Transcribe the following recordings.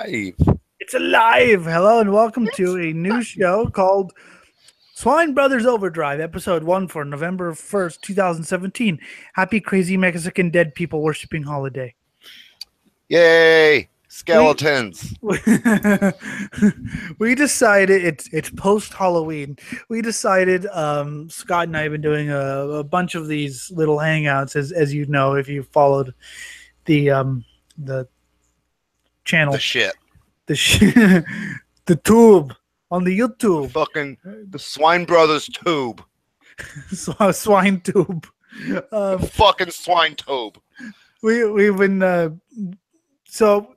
alive. It's alive. Hello and welcome to a new show called Swine Brothers Overdrive, episode 1 for November 1st, 2017. Happy crazy Mexican dead people worshipping holiday. Yay! Skeletons. We decided it's post Halloween. We decided Scott and I have been doing a bunch of these little hangouts as you know if you followed the channel. The shit. The tube on the YouTube. Fucking the Swine Brothers tube. Swine tube. Fucking swine tube. We've been so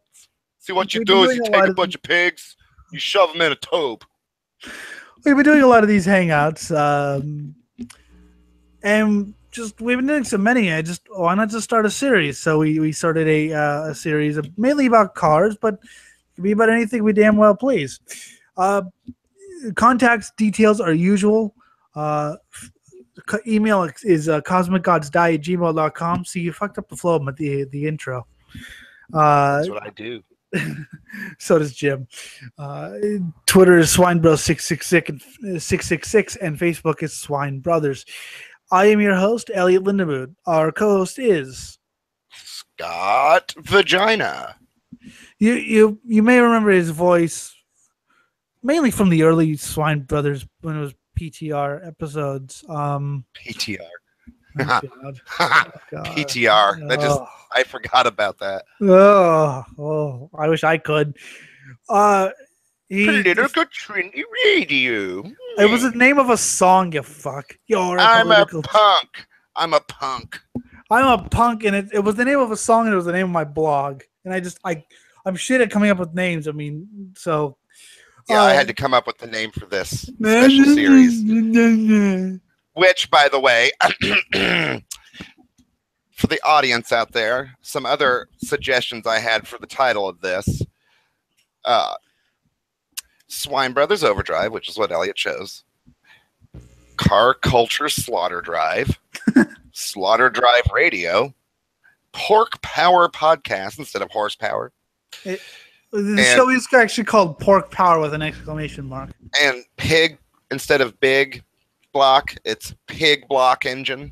see what you do is you take a bunch of pigs, you shove them in a tube. We've been doing a lot of these hangouts, and we've been doing so many. Why not just start a series? So we started a series mainly about cars, but it could be about anything we damn well please. Contact details are usual. Email is cosmicgodsdie@gmail.com. See, you fucked up the flow of the intro. That's what I do. So does Jim. Twitter is SwineBros666 and Facebook is Swine Brothers. I am your host, Elliot Lindemood. Our co-host is Scott Vagina. You may remember his voice mainly from the early Swine Brothers when it was PTR episodes. PTR. Oh, God. PTR. I forgot about that. Oh, I wish I could. Political Trinity Radio. It was the name of a song, you fuck. I'm a punk. I'm a punk, and it was the name of a song, and it was the name of my blog. And I'm shit at coming up with names. I mean, so. Yeah, I had to come up with the name for this special series. Which, by the way, for the audience out there, some other suggestions I had for the title of this. Swine Brothers Overdrive, which is what Elliot chose. Car Culture Slaughter Drive. Slaughter Drive Radio. Pork Power Podcast instead of Horsepower. The show is actually called Pork Power with an exclamation mark. And Pig instead of Big Block, it's Pig Block Engine.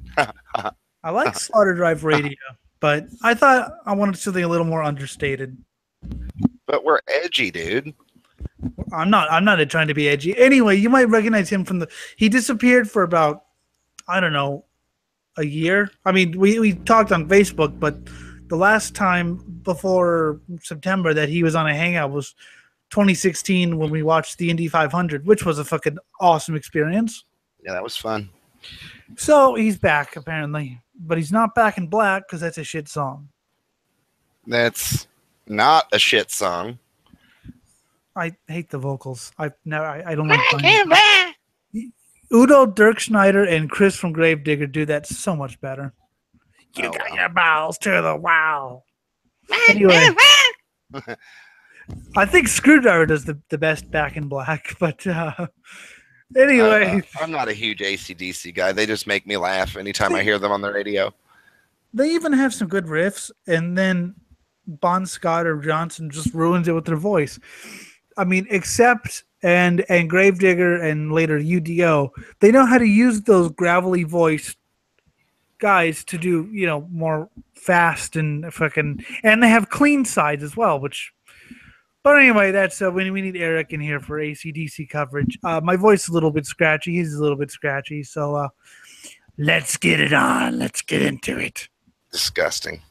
I like Slaughter Drive Radio, but I thought I wanted something a little more understated. But we're edgy, dude. I'm not trying to be edgy. Anyway, you might recognize him from he disappeared for about, I don't know, a year. I mean, we talked on Facebook, but the last time before September that he was on a hangout was 2016 when we watched the Indy 500, which was a fucking awesome experience. Yeah, that was fun. So he's back apparently, but he's not back in black because that's a shit song. That's not a shit song. I hate the vocals. I don't like Udo Dirkschneider and Chris from Gravedigger do that so much better. You got your balls to the wow. Anyway, I think Screwdriver does the best back in black, but anyway. I'm not a huge AC/DC guy. They just make me laugh anytime I hear them on the radio. They even have some good riffs, and then Bon Scott or Johnson just ruins it with their voice. I mean, Accept and Gravedigger and later UDO, they know how to use those gravelly voiced guys to do, more fast and and they have clean sides as well, but anyway, that's when we need Eric in here for AC/DC coverage. My voice is a little bit scratchy. He's a little bit scratchy. So let's get it on. Let's get into it. Disgusting.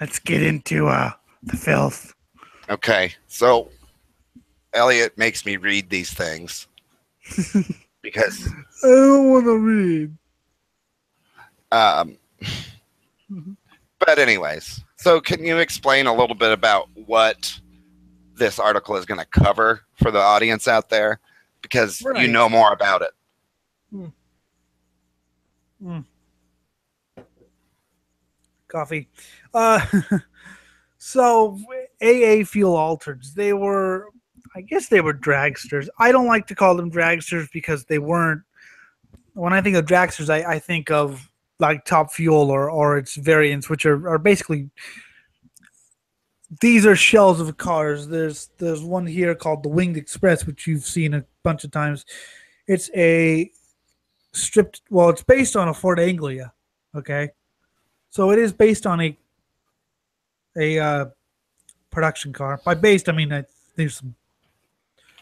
Let's get into the filth. Okay. So Elliot makes me read these things because I don't want to read. But anyways, so can you explain a little bit about what this article is going to cover for the audience out there? Because you know more about it. Coffee. So AA Fuel Altereds, I guess they were dragsters. I don't like to call them dragsters because they weren't. When I think of dragsters, I think of like Top Fuel or its variants, which are basically these are shells of cars. There's one here called the Winged Express, which you've seen a bunch of times. It's a stripped. Well, it's based on a Ford Anglia. Okay, so it is based on a production car. By based, I mean there's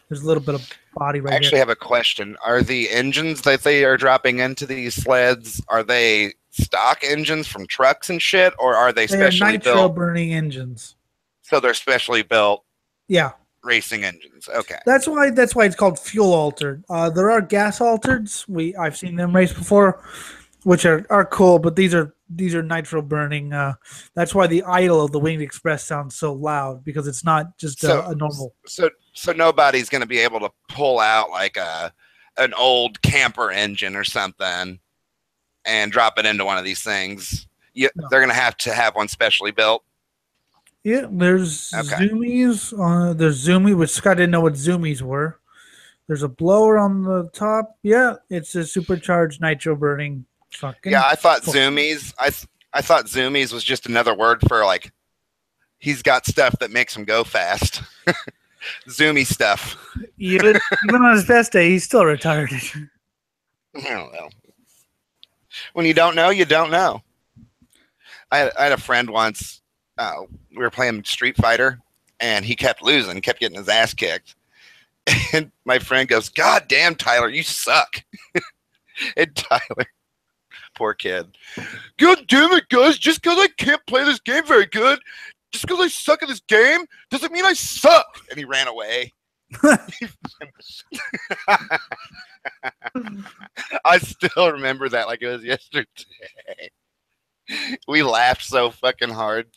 a little bit of body right I actually here. have a question. Are the engines that they are dropping into these sleds, are they stock engines from trucks and shit, or are they They are specially nitro built? burning engines. So they're specially built Yeah, racing engines. Okay. that's why it's called fuel altered. There are gas altereds. I've seen them race before, which are cool, but these are nitro burning. That's why the idle of the Winged Express sounds so loud, because it's not just So a normal. so nobody's going to be able to pull out like an old camper engine or something and drop it into one of these things. No. They're going to have one specially built. Yeah, there's Okay. zoomies. There's zoomy, which Scott didn't know what zoomies were. There's a blower on the top. Yeah, it's a supercharged nitro burning fucking. Yeah, I thought zoomies. I thought zoomies was just another word for like he's got stuff that makes him go fast. Zoomy stuff. Even on his best day, he's still retarded. I don't know. When you don't know, you don't know. I had a friend once. We were playing Street Fighter, and he kept losing, kept getting his ass kicked. And my friend goes, "God damn, Tyler, you suck." And Tyler, poor kid, "God damn it, guys, just because I can't play this game very good, just because I suck at this game, doesn't mean I suck." And he ran away. I still remember that like it was yesterday. We laughed so fucking hard.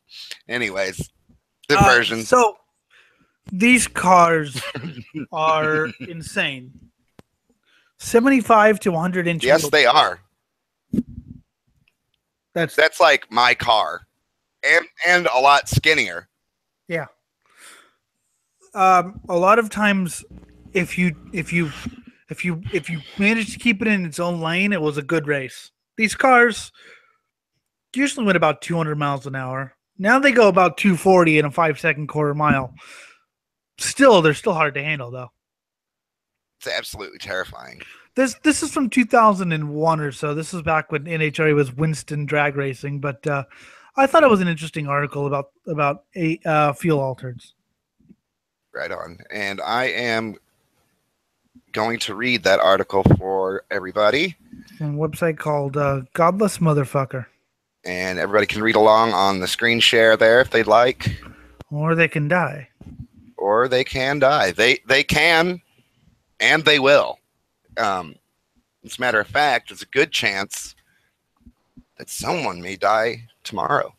Anyways, diversions. So these cars are insane. 75 to 100 inch. Yes, they are. That's like my car, and a lot skinnier. yeah. A lot of times, if you manage to keep it in its own lane, it was a good race. These cars usually went about 200 miles an hour. Now they go about 240 in a 5-second quarter mile. Still, they're still hard to handle, though. It's absolutely terrifying. This is from 2001 or so. This is back when NHRA was Winston drag racing, but I thought it was an interesting article about fuel altereds. Right on. And I am going to read that article for everybody. On a website called Godless Motherfucker. And everybody can read along on the screen share there if they'd like. Or they can die. Or they can die. They can, and they will. As a matter of fact, there's a good chance that someone may die tomorrow.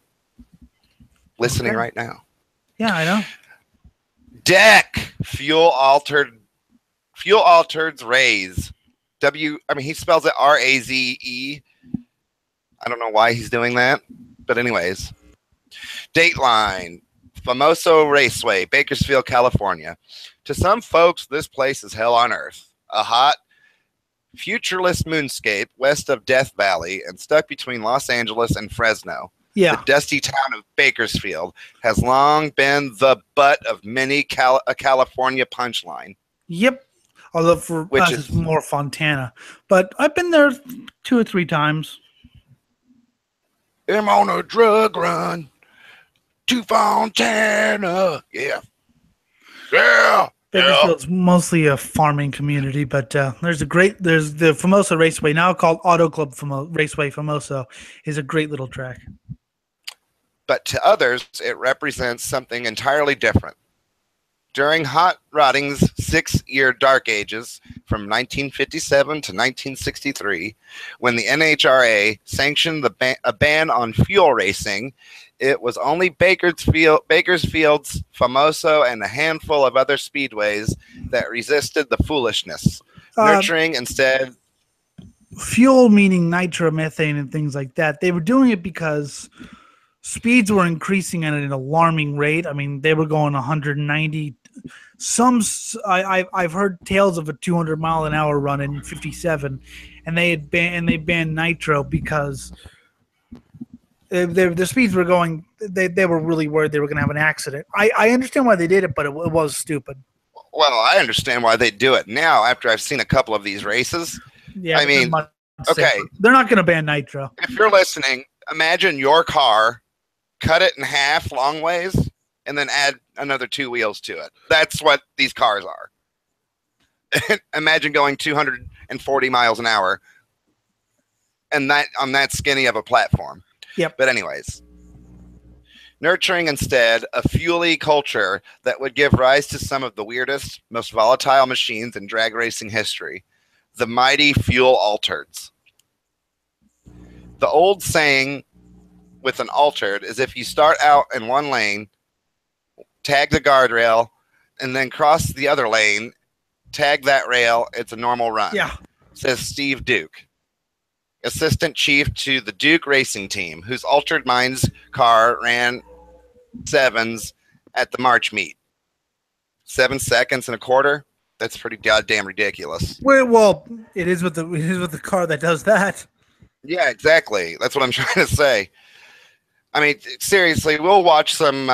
Listening right now. Yeah, I know. Deck fuel altereds raise. He spells it R-A-Z-E. I don't know why he's doing that, but anyways. Dateline, Famoso Raceway, Bakersfield, California. To some folks, this place is hell on earth. A hot, futureless moonscape west of Death Valley and stuck between Los Angeles and Fresno. Yeah. The dusty town of Bakersfield has long been the butt of many a California punchline. Yep. Although for us, it's more Fontana. But I've been there 2 or 3 times. I'm on a drug run to Fontana. Yeah. Yeah. Bakersfield's mostly a farming community, but there's the Famoso Raceway, now called Auto Club Raceway Famoso, is a great little track. But to others, it represents something entirely different. During Hot Rodding's 6-year dark ages from 1957 to 1963, when the NHRA sanctioned a ban on fuel racing, it was only Bakersfield's Famoso and a handful of other speedways that resisted the foolishness, nurturing instead fuel, meaning nitromethane and things like that. They were doing it because speeds were increasing at an alarming rate. I mean, they were going 190. I've heard tales of a 200 mile an hour run in 57, and they banned nitro because The speeds were going. They were really worried they were going to have an accident. I understand why they did it, but it was stupid. Well, I understand why they do it now after I've seen a couple of these races. Yeah, I mean, okay. Safer. They're not going to ban nitro. If you're listening, imagine your car, cut it in half long ways, and then add another 2 wheels to it. That's what these cars are. Imagine going 240 miles an hour and that on that skinny of a platform. Yep. But anyways, nurturing instead a fuely culture that would give rise to some of the weirdest, most volatile machines in drag racing history, the mighty fuel altereds. The old saying with an altered is if you start out in one lane, tag the guardrail, and then cross the other lane, tag that rail, it's a normal run. Yeah. Says Steve Duke, assistant chief to the Duke racing team, whose altered Mines car ran 7s at the March meet. 7 seconds and a quarter? That's pretty goddamn ridiculous. Well, it is with the car that does that. Yeah, exactly. That's what I'm trying to say. I mean, seriously, we'll watch some,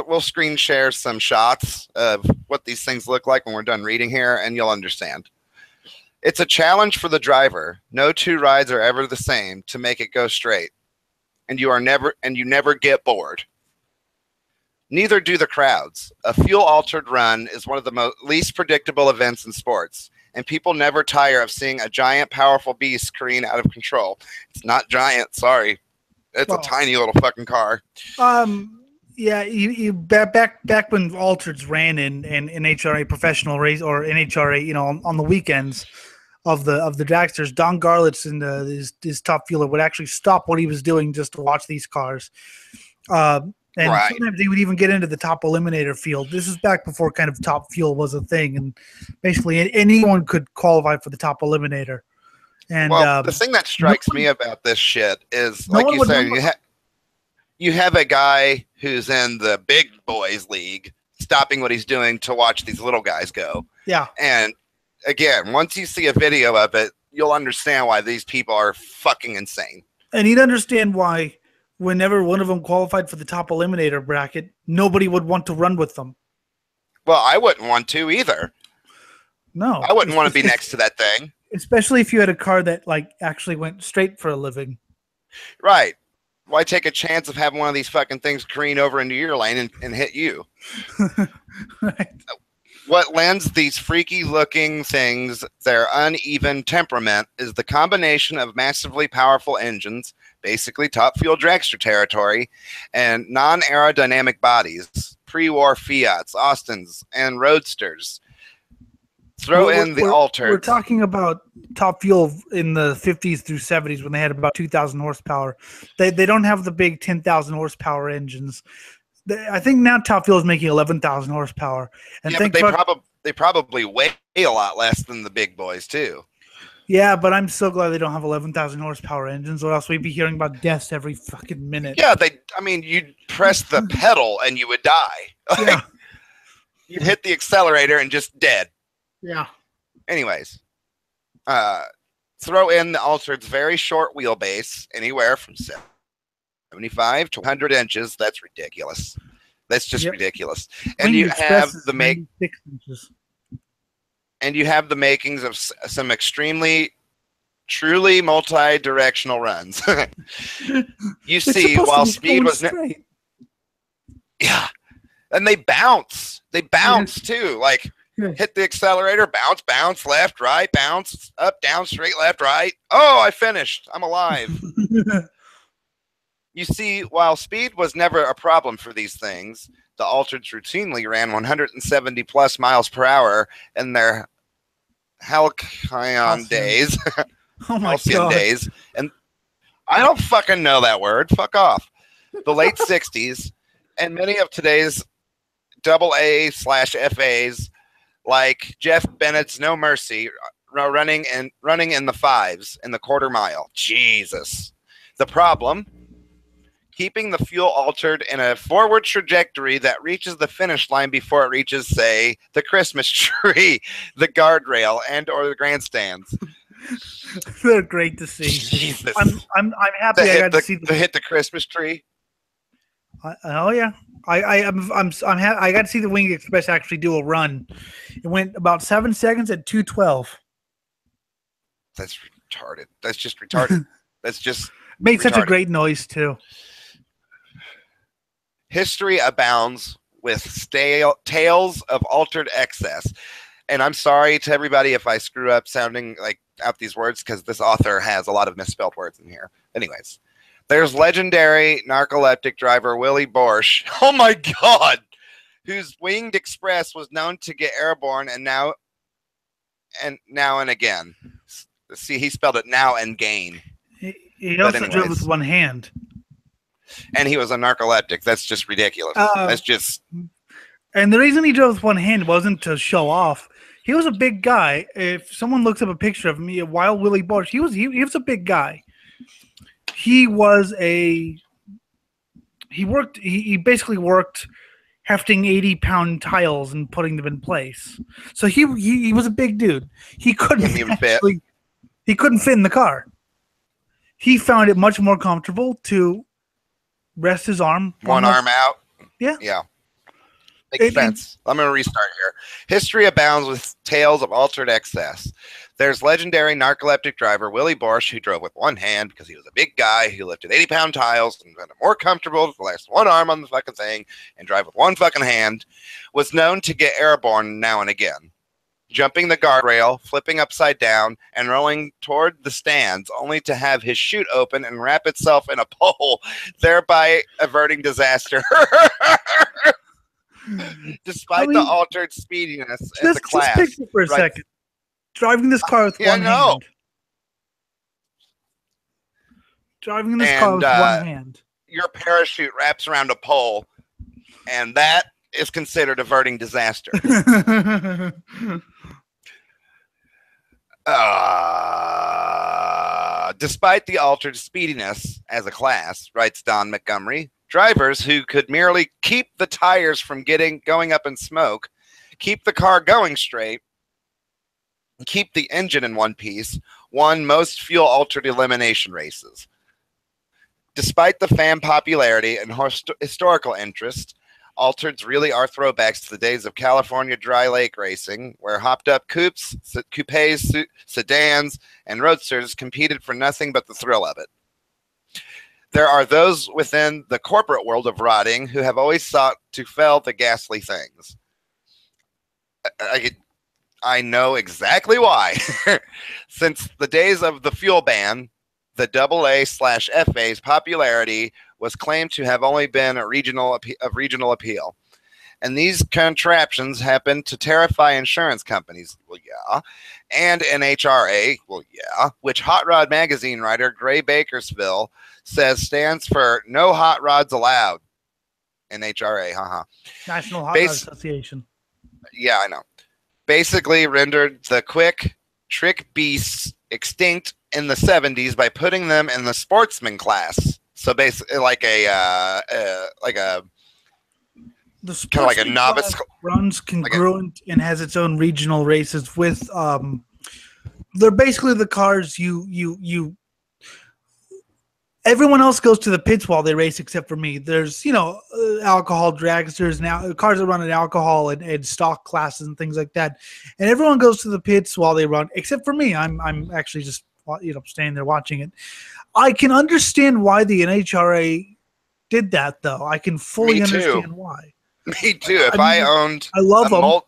we'll screen share some shots of what these things look like when we're done reading here, and you'll understand. It's a challenge for the driver. No 2 rides are ever the same to make it go straight, and you never get bored. Neither do the crowds. A fuel-altered run is one of the least predictable events in sports, and people never tire of seeing a giant, powerful beast careen out of control. It's not giant, sorry. It's a tiny little fucking car. Yeah, you back when altereds ran in NHRA professional race or NHRA, on the weekends of the dragsters, Don Garlitz and his top fueler would actually stop what he was doing just to watch these cars. And sometimes they would even get into the top eliminator field. This is back before kind of top fuel was a thing, and basically anyone could qualify for the top eliminator. And the thing that strikes me about this shit is, like you said, you have a guy who's in the big boys league stopping what he's doing to watch these little guys go. Yeah. And again, once you see a video of it, you'll understand why these people are fucking insane. And you'd understand why whenever one of them qualified for the top eliminator bracket, nobody would want to run with them. Well, I wouldn't want to either. No. I wouldn't want to be next to that thing. Especially if you had a car that actually went straight for a living. Right. Why take a chance of having one of these fucking things careen over into your lane and hit you? Right. What lends these freaky looking things their uneven temperament is the combination of massively powerful engines, basically top fuel dragster territory, and non-aerodynamic bodies, pre-war Fiats, Austins, and Roadsters. Throw in the altered. We're talking about top fuel in the 50s through 70s when they had about 2,000 horsepower. They don't have the big 10,000 horsepower engines. I think now top fuel is making 11,000 horsepower. And yeah, but they probably weigh a lot less than the big boys too. Yeah, but I'm so glad they don't have 11,000 horsepower engines, or else we'd be hearing about deaths every fucking minute. Yeah, you'd press the pedal and you would die. Yeah. You'd hit the accelerator and just dead. Yeah. Anyways, throw in the altered's very short wheelbase, anywhere from 75 to 100 inches. That's ridiculous. That's just ridiculous. And you have the makings of some extremely, truly multi-directional runs. You see, while speed was yeah, and they bounce. They bounce too. Hit the accelerator, bounce, left, right, bounce, up, down, straight, left, right. Oh, I finished. I'm alive. You see, while speed was never a problem for these things, the altereds routinely ran 170 plus miles per hour in their halcyon days. Oh my God. Days. And I don't fucking know that word. Fuck off. The late 60s and many of today's AA/FAs like Jeff Bennett's No Mercy running in the 5s in the quarter mile. Jesus. The problem? Keeping the fuel altered in a forward trajectory that reaches the finish line before it reaches, say, the Christmas tree, the guardrail, and or the grandstands. They're great to see. Jesus. I'm happy I got to see the hit the Christmas tree. Oh yeah, I got to see the Wing Express actually do a run. It went about 7 seconds at 2:12. That's retarded. That's just retarded. That's just made retarded. Such a great noise too. History abounds with tales of altered excess. And I'm sorry to everybody if I screw up sounding like out these words, because this author has a lot of misspelled words in here. Anyways, there's legendary narcoleptic driver Willie Borsch. Oh my God! Whose Winged Express was known to get airborne now and again. See, he spelled it now and gain. He also drove with one hand. And he was a narcoleptic. That's just ridiculous. That's just. And the reason he drove with one hand wasn't to show off. He was a big guy. If someone looks up a picture of me, Wild Willie Borsch, he was a big guy. He basically worked hefting 80-pound tiles and putting them in place. So he was a big dude. He couldn't fit in the car. He found it much more comfortable to rest his arm. One arm out. Yeah. Yeah. Makes sense. I'm going to restart here. History abounds with tales of altered excess. There's legendary narcoleptic driver Willie Borsch, who drove with one hand because he was a big guy who lifted 80-pound tiles and found it more comfortable to rest one arm on the fucking thing and drive with one fucking hand, was known to get airborne now and again, jumping the guardrail, flipping upside down, and rolling toward the stands, only to have his chute open and wrap itself in a pole, thereby averting disaster. Despite the altered speediness of the class. Just picture for a second. Driving this car with one hand. Driving this car with one hand. Your parachute wraps around a pole, and that is considered averting disaster. Despite the altered speediness as a class, writes Don Montgomery, drivers who could merely keep the tires from going up in smoke, keep the car going straight, and keep the engine in one piece, won most fuel-altered elimination races. Despite the fan popularity and historical interest, altereds really are throwbacks to the days of California dry lake racing, where hopped-up coupes, sedans, and roadsters competed for nothing but the thrill of it. There are those within the corporate world of rotting who have always sought to fell the ghastly things. I know exactly why. Since the days of the fuel ban, the AA/FA's popularity was claimed to have only been of regional appeal. And these contraptions happen to terrify insurance companies. Well, yeah. And NHRA. Well, yeah. Which Hot Rod magazine writer Gray Bakersville says stands for No Hot Rods Allowed. NHRA, haha. National Hot Rod Association. Yeah, I know. Basically rendered the quick trick beasts extinct in the 70s by putting them in the sportsman class. So basically like a novice runs congruent and has its own regional races with they're basically the cars you everyone else goes to the pits while they race except for me. There's alcohol dragsters now, cars that run at alcohol and stock classes and things like that, and everyone goes to the pits while they run except for me. I'm actually just standing there watching it. I can understand why the NHRA did that, though. I can fully understand why. Me too. I love them.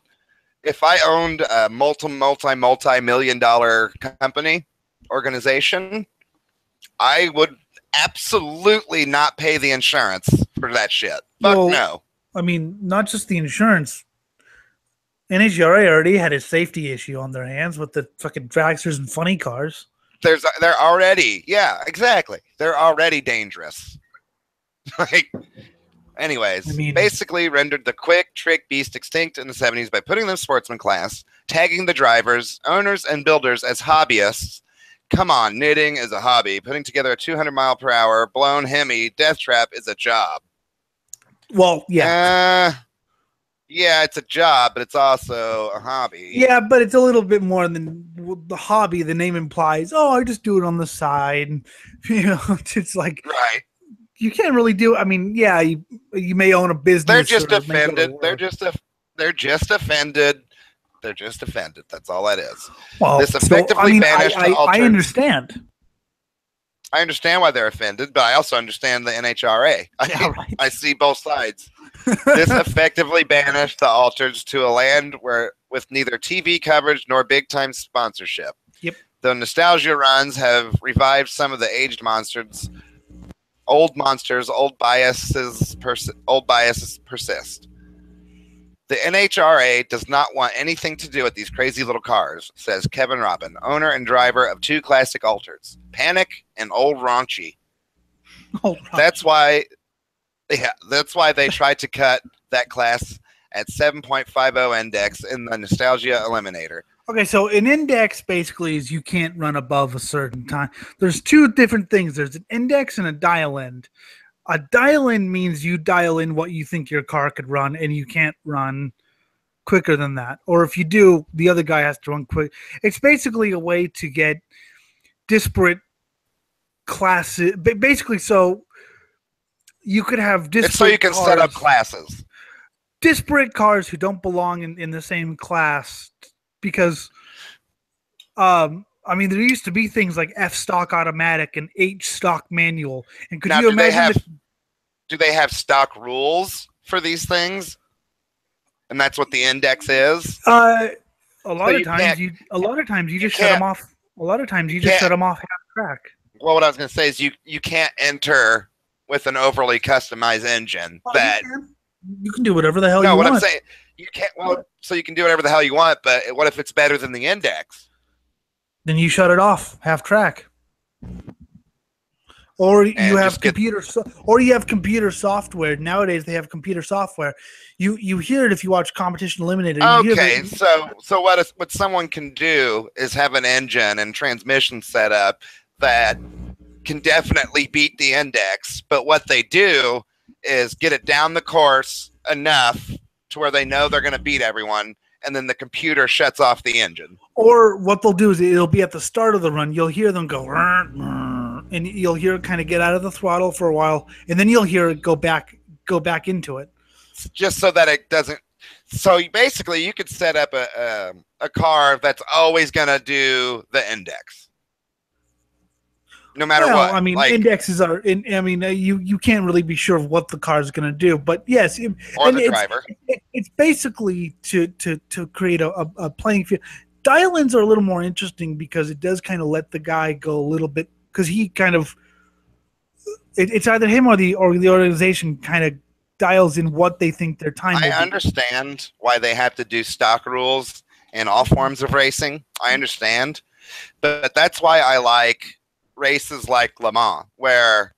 If I owned a multi-million-dollar company organization, I would absolutely not pay the insurance for that shit. No. I mean, not just the insurance. NHRA already had a safety issue on their hands with the fucking dragsters and funny cars. They're already, yeah, exactly. They're already dangerous. Anyways, basically rendered the quick trick beast extinct in the 70s by putting them in sportsman class, tagging the drivers, owners, and builders as hobbyists. Come on, knitting is a hobby. Putting together a 200-mile-per-hour blown Hemi death trap is a job. Well, yeah. Yeah, it's a job, but it's also a hobby. Yeah, but it's a little bit more than the hobby, the name implies, oh, I just do it on the side. And, it's like Right. you can't really do. I mean, yeah, you may own a business. They're just or may go to offended. They're work. just offended. They're just offended. That's all that is. Well, This effectively banished the I understand. I understand why they're offended, but I also understand the NHRA. Right. I see both sides. This effectively banished the alters to a land where with neither TV coverage nor big-time sponsorship. Yep. The nostalgia runs have revived some of the aged monsters. Old biases persist. The NHRA does not want anything to do with these crazy little cars, says Kevin Robin, owner and driver of 2 classic Alters, Panic and Old Raunchy. That's why they tried to cut that class at 7.50 index in the Nostalgia Eliminator. Okay, so an index basically is you can't run above a certain time. There's 2 different things. There's an index and a dial end. A dial in means you dial in what you think your car could run, and you can't run quicker than that. Or if you do, the other guy has to run quick. It's basically a way to get disparate classes. Basically, so you could have disparate It's so you can cars, set up classes. disparate cars who don't belong in the same class because I mean, there used to be things like F stock automatic and H stock manual. And could Now, you imagine? Do they have stock rules for these things? And that's what the index is. A lot of times you just shut them off. A lot of times you just shut them off half track. Well, what I was going to say is you can't enter with an overly customized engine. You can do whatever the hell you want. No, what I'm saying, you can't. Well, so you can do whatever the hell you want, but what if it's better than the index? Then you shut it off half track. Or you have computer software. Nowadays they have computer software. You hear it if you watch Competition Eliminator. Okay, so what someone can do is have an engine and transmission set up that can definitely beat the index, but what they do is get it down the course enough to where they know they're going to beat everyone, and then the computer shuts off the engine. Or what they'll do is it'll be at the start of the run. You'll hear them go, and you'll hear it kind of get out of the throttle for a while, and then you'll hear it go back into it. Just so that it doesn't. So basically, you could set up a car that's always going to do the index, no matter what. I mean, indexes are. You can't really be sure of what the car is going to do, but yes, or the driver. It's basically to create a playing field. Dial-ins are a little more interesting because it does kind of let the guy go a little bit, because he kind of it's either him or the organization kind of dials in what they think their time will be. I understand why they have to do stock rules in all forms of racing. I understand, but that's why I like races like Le Mans, where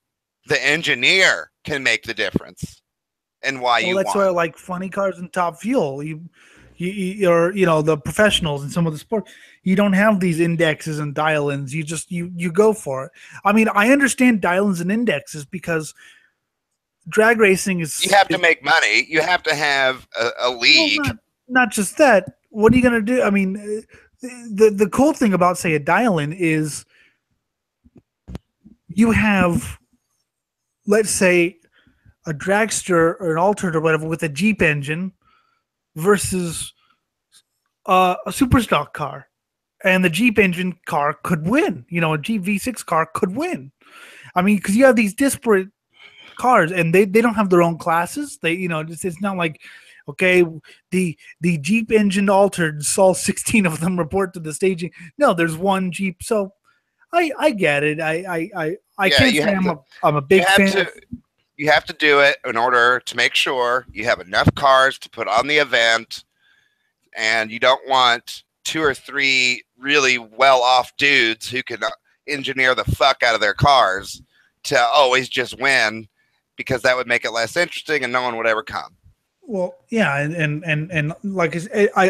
the engineer can make the difference and why that's why I like funny cars and Top Fuel. Or the professionals in some of the sport, you don't have these indexes and dial-ins. You just you go for it. I mean, I understand dial-ins and indexes because drag racing is. You have to make money. You have to have a league. Well, not just that. What are you going to do? I mean, the cool thing about, say, a dial-in is you have, let's say, a dragster or an altered or whatever with a Jeep engine versus a super stock car, and the Jeep engine car could win. A Jeep V6 car could win. I mean, because you have these disparate cars, and they don't have their own classes. It's not like, okay, the Jeep engine altered saw 16 of them report to the staging. No, there's one Jeep. So I get it. I can't say I'm a big fan. You have to do it in order to make sure you have enough cars to put on the event, and you don't want 2 or 3 really well-off dudes who can engineer the fuck out of their cars to always just win, because that would make it less interesting and no one would ever come. Well, yeah, and like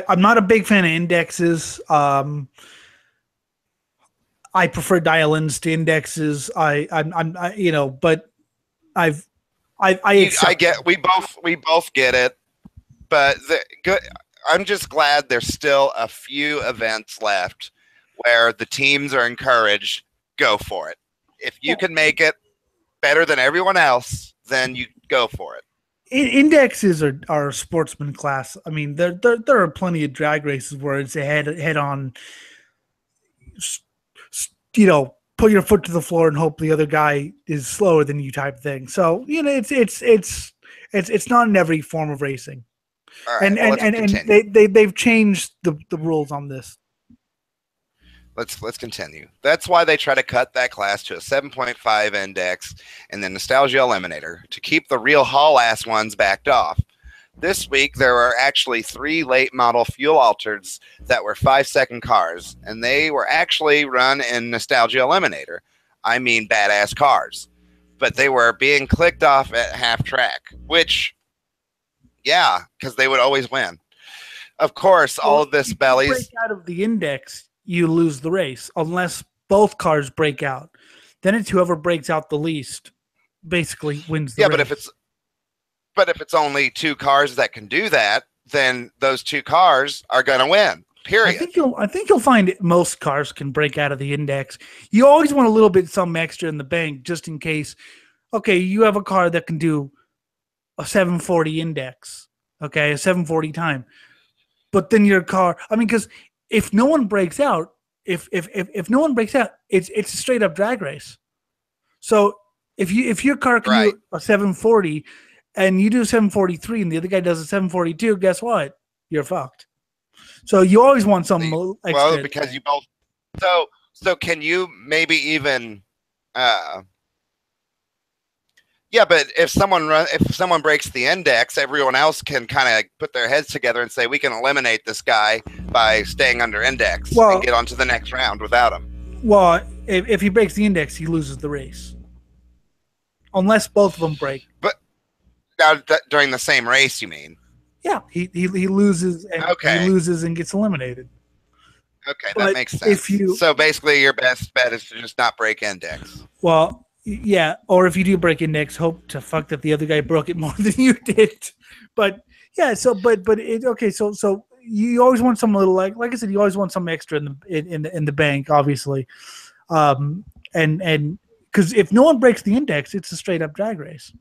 I'm not a big fan of indexes. I prefer dial-ins to indexes. But I get we both get it, but I'm just glad there's still a few events left where the teams are encouraged, go for it. If you can make it better than everyone else, then you go for it. Indexes are a sportsman class. I mean, there are plenty of drag races where it's a head on, put your foot to the floor and hope the other guy is slower than you type thing. So it's not in every form of racing. All right, and they've changed the rules on this. Let's continue. That's why they try to cut that class to a 7.5 index in the Nostalgia Eliminator to keep the real haul-ass ones backed off. This week, there were actually 3 late model fuel altereds that were 5-second cars, and they were actually run in Nostalgia Eliminator. I mean, badass cars. But they were being clicked off at half track, which, yeah, because they would always win. Of course, all of this bellies. Break out of the index, you lose the race unless both cars break out. Then it's whoever breaks out the least basically wins the race. But if it's only 2 cars that can do that, then those 2 cars are going to win. Period. I think you'll find most cars can break out of the index. You always want a little bit some extra in the bank just in case. Okay, you have a car that can do a 740 index. Okay, a 740 time. But then your car, I mean, because if no one breaks out, if no one breaks out, it's a straight up drag race. So if your car can do a 740 and you do a 743 and the other guy does a 742, guess what? You're fucked. So you always want some extra. Well, because you both. So can you maybe even? Yeah, but if someone breaks the index, everyone else can kind of put their heads together and say, we can eliminate this guy by staying under index and get on to the next round without him. Well, if he breaks the index, he loses the race. Unless both of them break. But now during the same race, you mean? Yeah, he loses and he loses and gets eliminated. Okay, that makes sense. So basically your best bet is to just not break index. Well, yeah, or if you do break index, hope to fuck that the other guy broke it more than you did. But yeah, so so you always want some little like I said, you always want some extra in the bank, obviously, and because if no one breaks the index, it's a straight up drag race,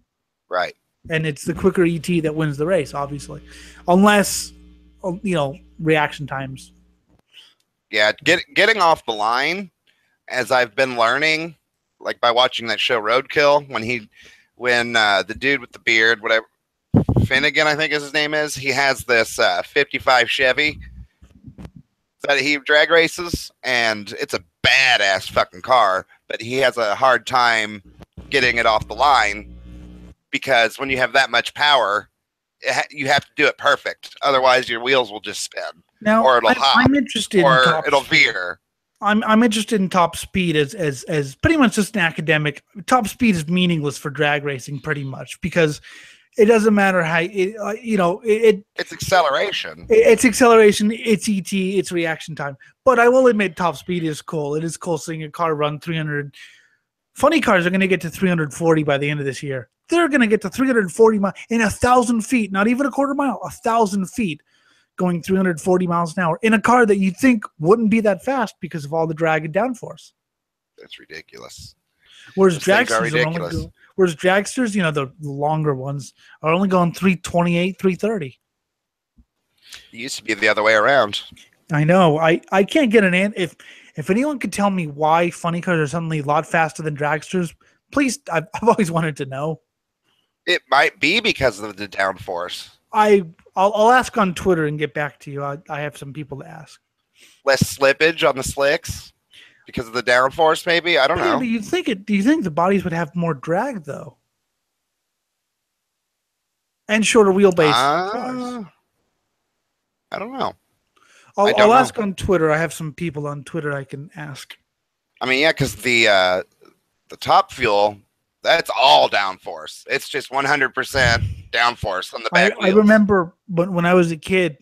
right? And it's the quicker ET that wins the race, obviously, unless reaction times. Yeah, getting off the line, as I've been learning. Like by watching that show Roadkill, when the dude with the beard, whatever, Finnegan, I think his name is, he has this 55 Chevy that he drag races, and it's a badass fucking car, but he has a hard time getting it off the line because when you have that much power, you have to do it perfect. Otherwise, your wheels will just spin, or it'll hop, I'm interested or it'll veer. I'm interested in top speed as pretty much just an academic. Top speed is meaningless for drag racing pretty much because it doesn't matter how it's acceleration. It's acceleration. It's ET. It's reaction time. But I will admit, top speed is cool. It is cool seeing a car run 300. Funny cars are going to get to 340 by the end of this year. They're going to get to 340 miles in 1,000 feet, not even a quarter mile, 1,000 feet. Going 340 miles an hour in a car that you'd think wouldn't be that fast because of all the drag and downforce. That's ridiculous. Whereas dragsters, the longer ones, are only going 328, 330. It used to be the other way around. I know. I can't get an answer. If anyone could tell me why funny cars are suddenly a lot faster than dragsters, please. I've always wanted to know. It might be because of the downforce. I'll ask on Twitter and get back to you. I have some people to ask. Less slippage on the slicks because of the downforce, maybe? I don't know. But do you think the bodies would have more drag though? And shorter wheelbase cars? I don't know. I'll ask on Twitter. I have some people on Twitter I can ask. I mean, yeah, because the top fuel, that's all downforce. It's just 100% downforce on the back wheels. I remember when I was a kid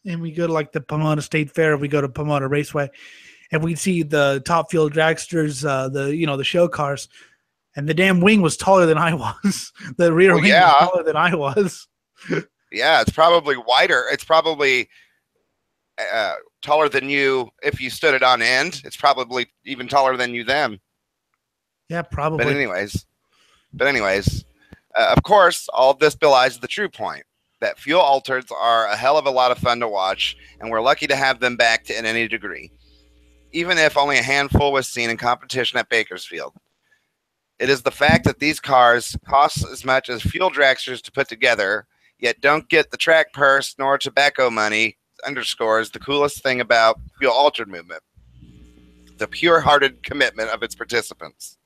and we go to like the Pomona State Fair, we go to Pomona Raceway and we'd see the top fuel dragsters, the show cars, and the damn wing was taller than I was. The rear wing was taller than I was. Yeah, it's probably wider. It's probably taller than you if you stood it on end. It's probably even taller than you then. Yeah, probably. But anyways, of course, all of this belies the true point that fuel altereds are a hell of a lot of fun to watch, and we're lucky to have them back to in any degree, even if only a handful was seen in competition at Bakersfield. It is the fact that these cars cost as much as fuel dragsters to put together, yet don't get the track purse nor tobacco money, underscores the coolest thing about fuel altered movement: the pure-hearted commitment of its participants.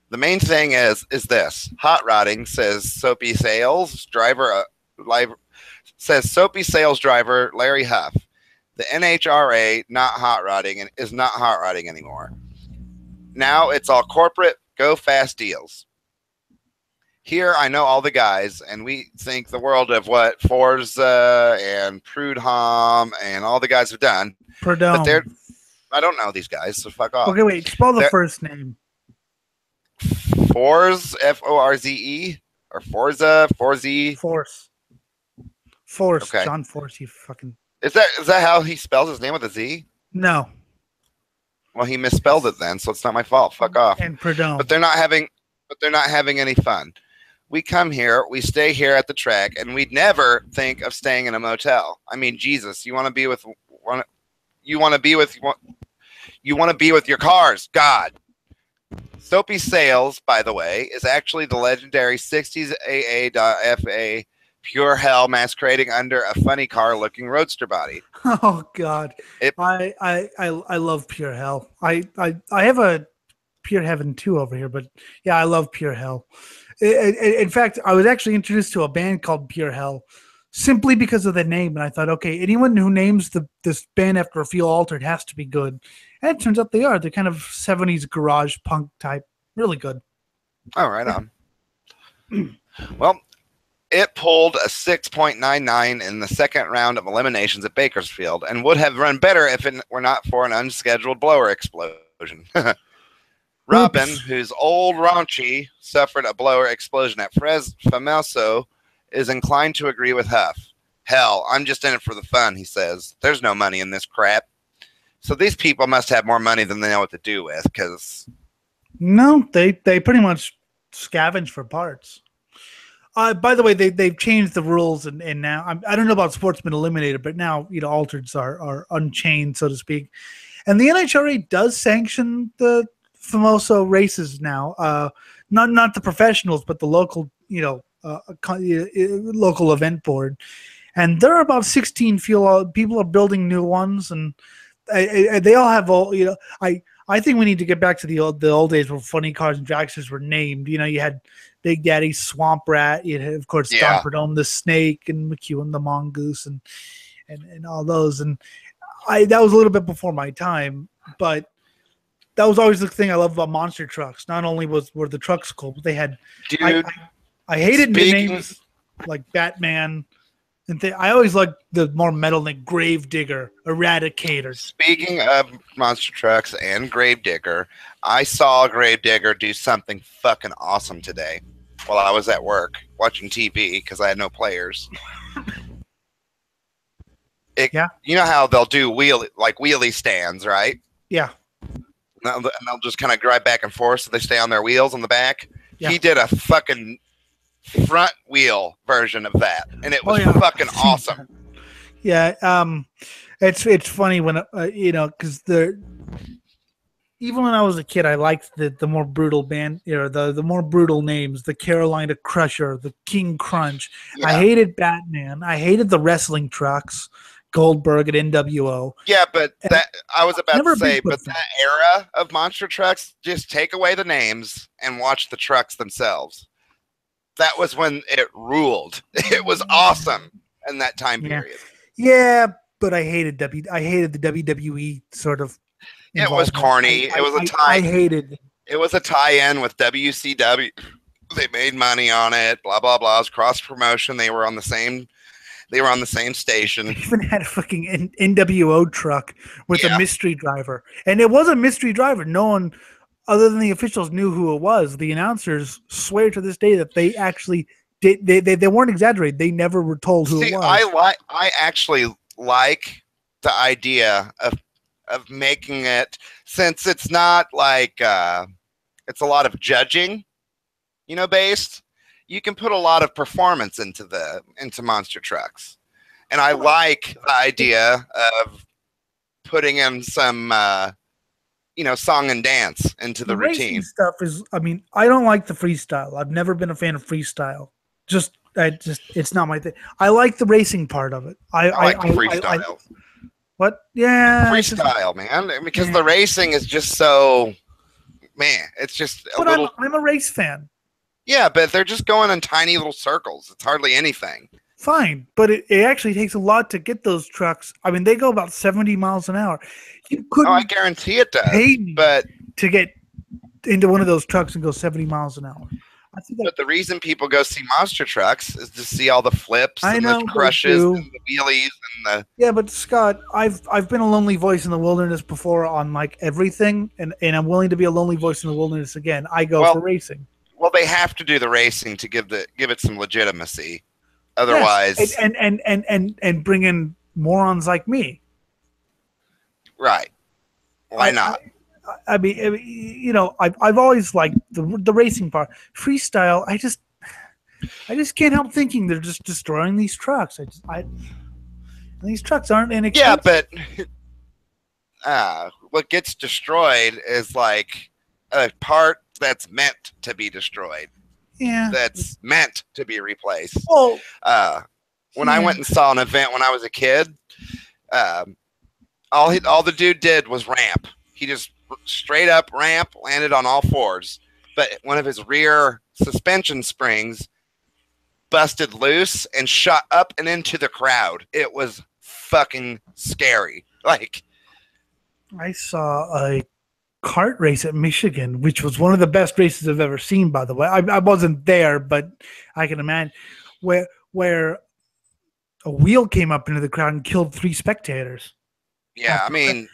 The main thing is this: hot rodding, says Soapy Sales driver Larry Huff. The NHRA not hot rodding and is not hot rodding anymore. Now it's all corporate, go fast deals. Here I know all the guys, and we think the world of what Forza and Prudhomme and all the guys have done. Prudhomme. But I don't know these guys, so fuck off. Okay, wait. Spell the first name. Forze, Forze, or Forza, Forze. Force. Okay. John Force. You fucking. Is that how he spells his name with a Z? No. Well, he misspelled it then, so it's not my fault. Fuck off. And Prudhomme. But they're not having any fun. We come here, we stay here at the track, and we'd never think of staying in a motel. I mean, Jesus, you want to be with your cars, God. Soapy Sales, by the way, is actually the legendary 60s AA.FA pure hell masquerading under a funny car-looking roadster body. Oh God, I love pure hell. I have a pure heaven too over here, but yeah, I love pure hell. In fact, I was actually introduced to a band called Pure Hell simply because of the name, and I thought, okay, anyone who names this band after a fuel altered has to be good. And it turns out they are. They're kind of 70s garage punk type. Really good. Oh, right on. Well, it pulled a 6.99 in the second round of eliminations at Bakersfield and would have run better if it were not for an unscheduled blower explosion. Robin, whose old raunchy suffered a blower explosion at Famoso, is inclined to agree with Huff. Hell, I'm just in it for the fun, he says. There's no money in this crap. So these people must have more money than they know what to do with, because... No, they pretty much scavenge for parts. By the way, they've changed the rules, and now I don't know about Sportsman Eliminator, but now altereds are unchained, so to speak. And the NHRA does sanction the Famoso races now. Not the professionals, but the local local event board. And there are about 16 people are building new ones, and they all have all. I think we need to get back to the old days where funny cars and dragsters were named. You had Big Daddy Swamp Rat. You had, of course, Don Prudhomme the Snake, and McEwen the Mongoose, and all those. And that was a little bit before my time, but that was always the thing I love about monster trucks. Not only were the trucks cool, but they had. Dude, I hated the names like Batman. And I always liked the more metal like Gravedigger, Eradicator. Speaking of monster trucks and Gravedigger, I saw Gravedigger do something fucking awesome today while I was at work watching TV because I had no players. You know how they'll do wheelie stands, right? Yeah. And they'll just kind of drive back and forth so they stay on their wheels on the back. Yeah. He did a fucking front wheel version of that, and it was fucking awesome. Yeah, it's funny when because even when I was a kid, I liked the more brutal band, the more brutal names, the Carolina Crusher, the King Crunch. Yeah. I hated Batman. I hated the wrestling trucks, Goldberg and NWO. Yeah, but I was about to say, but that era of monster trucks, just take away the names and watch the trucks themselves. That was when it ruled. It was awesome in that time period. Yeah, but I hated the WWE sort of. It was corny. It was a tie. I hated. It was a tie-in with WCW. They made money on it. Blah blah blah. It was cross promotion. They were on the same. They were on the same station. They even had a fucking NWO truck with a mystery driver, and it was a mystery driver. No one, other than the officials, knew who it was. The announcers swear to this day that they actually did. They weren't exaggerating. They never were told who it was. I actually like the idea of making it, since it's not like it's a lot of judging, based. You can put a lot of performance into monster trucks, and I like the idea of putting in some song and dance into the routine. Stuff is, I mean, I don't like the freestyle. I've never been a fan of freestyle. It's not my thing. I like the racing part of it. I like the freestyle. What? Yeah, freestyle, man. Because the racing is just so, man. It's just a little. I'm a race fan. Yeah, but they're just going in tiny little circles. It's hardly anything. Fine, but it actually takes a lot to get those trucks. I mean, they go about 70 miles an hour. You couldn't. Oh, I guarantee it does. But to get into one of those trucks and go 70 miles an hour. But the reason people go see monster trucks is to see all the flips and the crushes and the wheelies and the. Yeah, but Scott, I've been a lonely voice in the wilderness before on like everything, and I'm willing to be a lonely voice in the wilderness again. I go for racing. Well, they have to do the racing to give it some legitimacy. Otherwise, yes, and bring in morons like me. Right? Why not? I mean, I've always liked the racing part. Freestyle, I just can't help thinking they're just destroying these trucks. These trucks aren't inexpensive. Yeah, but what gets destroyed is like a part that's meant to be destroyed. Yeah, that's meant to be replaced. Well, when I went and saw an event when I was a kid, all the dude did was ramp. He just straight up ramp, landed on all fours, but one of his rear suspension springs busted loose and shot up and into the crowd. It was fucking scary. Like, I saw a kart race at Michigan, which was one of the best races I've ever seen, by the way. I wasn't there, but I can imagine where a wheel came up into the crowd and killed 3 spectators. Yeah, I mean,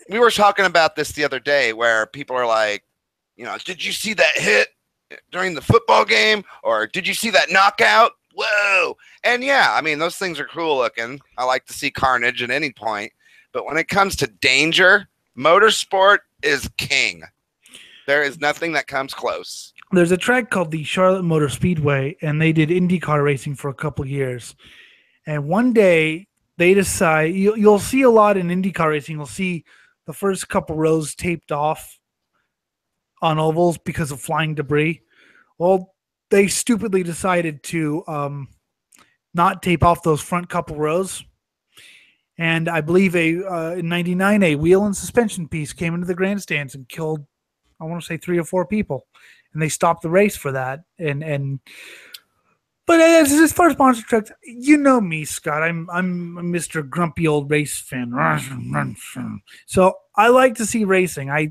we were talking about this the other day where people are like, did you see that hit during the football game? Or did you see that knockout? Whoa. And yeah, I mean, those things are cool looking. I like to see carnage at any point. But when it comes to danger, motorsport is king. There is nothing that comes close. There's a track called the Charlotte Motor Speedway, and they did IndyCar racing for a couple of years. And one day they decide, you'll see a lot in IndyCar racing, you'll see the first couple rows taped off on ovals because of flying debris. Well, they stupidly decided to not tape off those front couple rows. And I believe in '99, a wheel and suspension piece came into the grandstands and killed, I want to say 3 or 4 people. And they stopped the race for that. But as far as monster trucks, you know me, Scott. I'm a Mr. Grumpy Old Race fan. So I like to see racing. I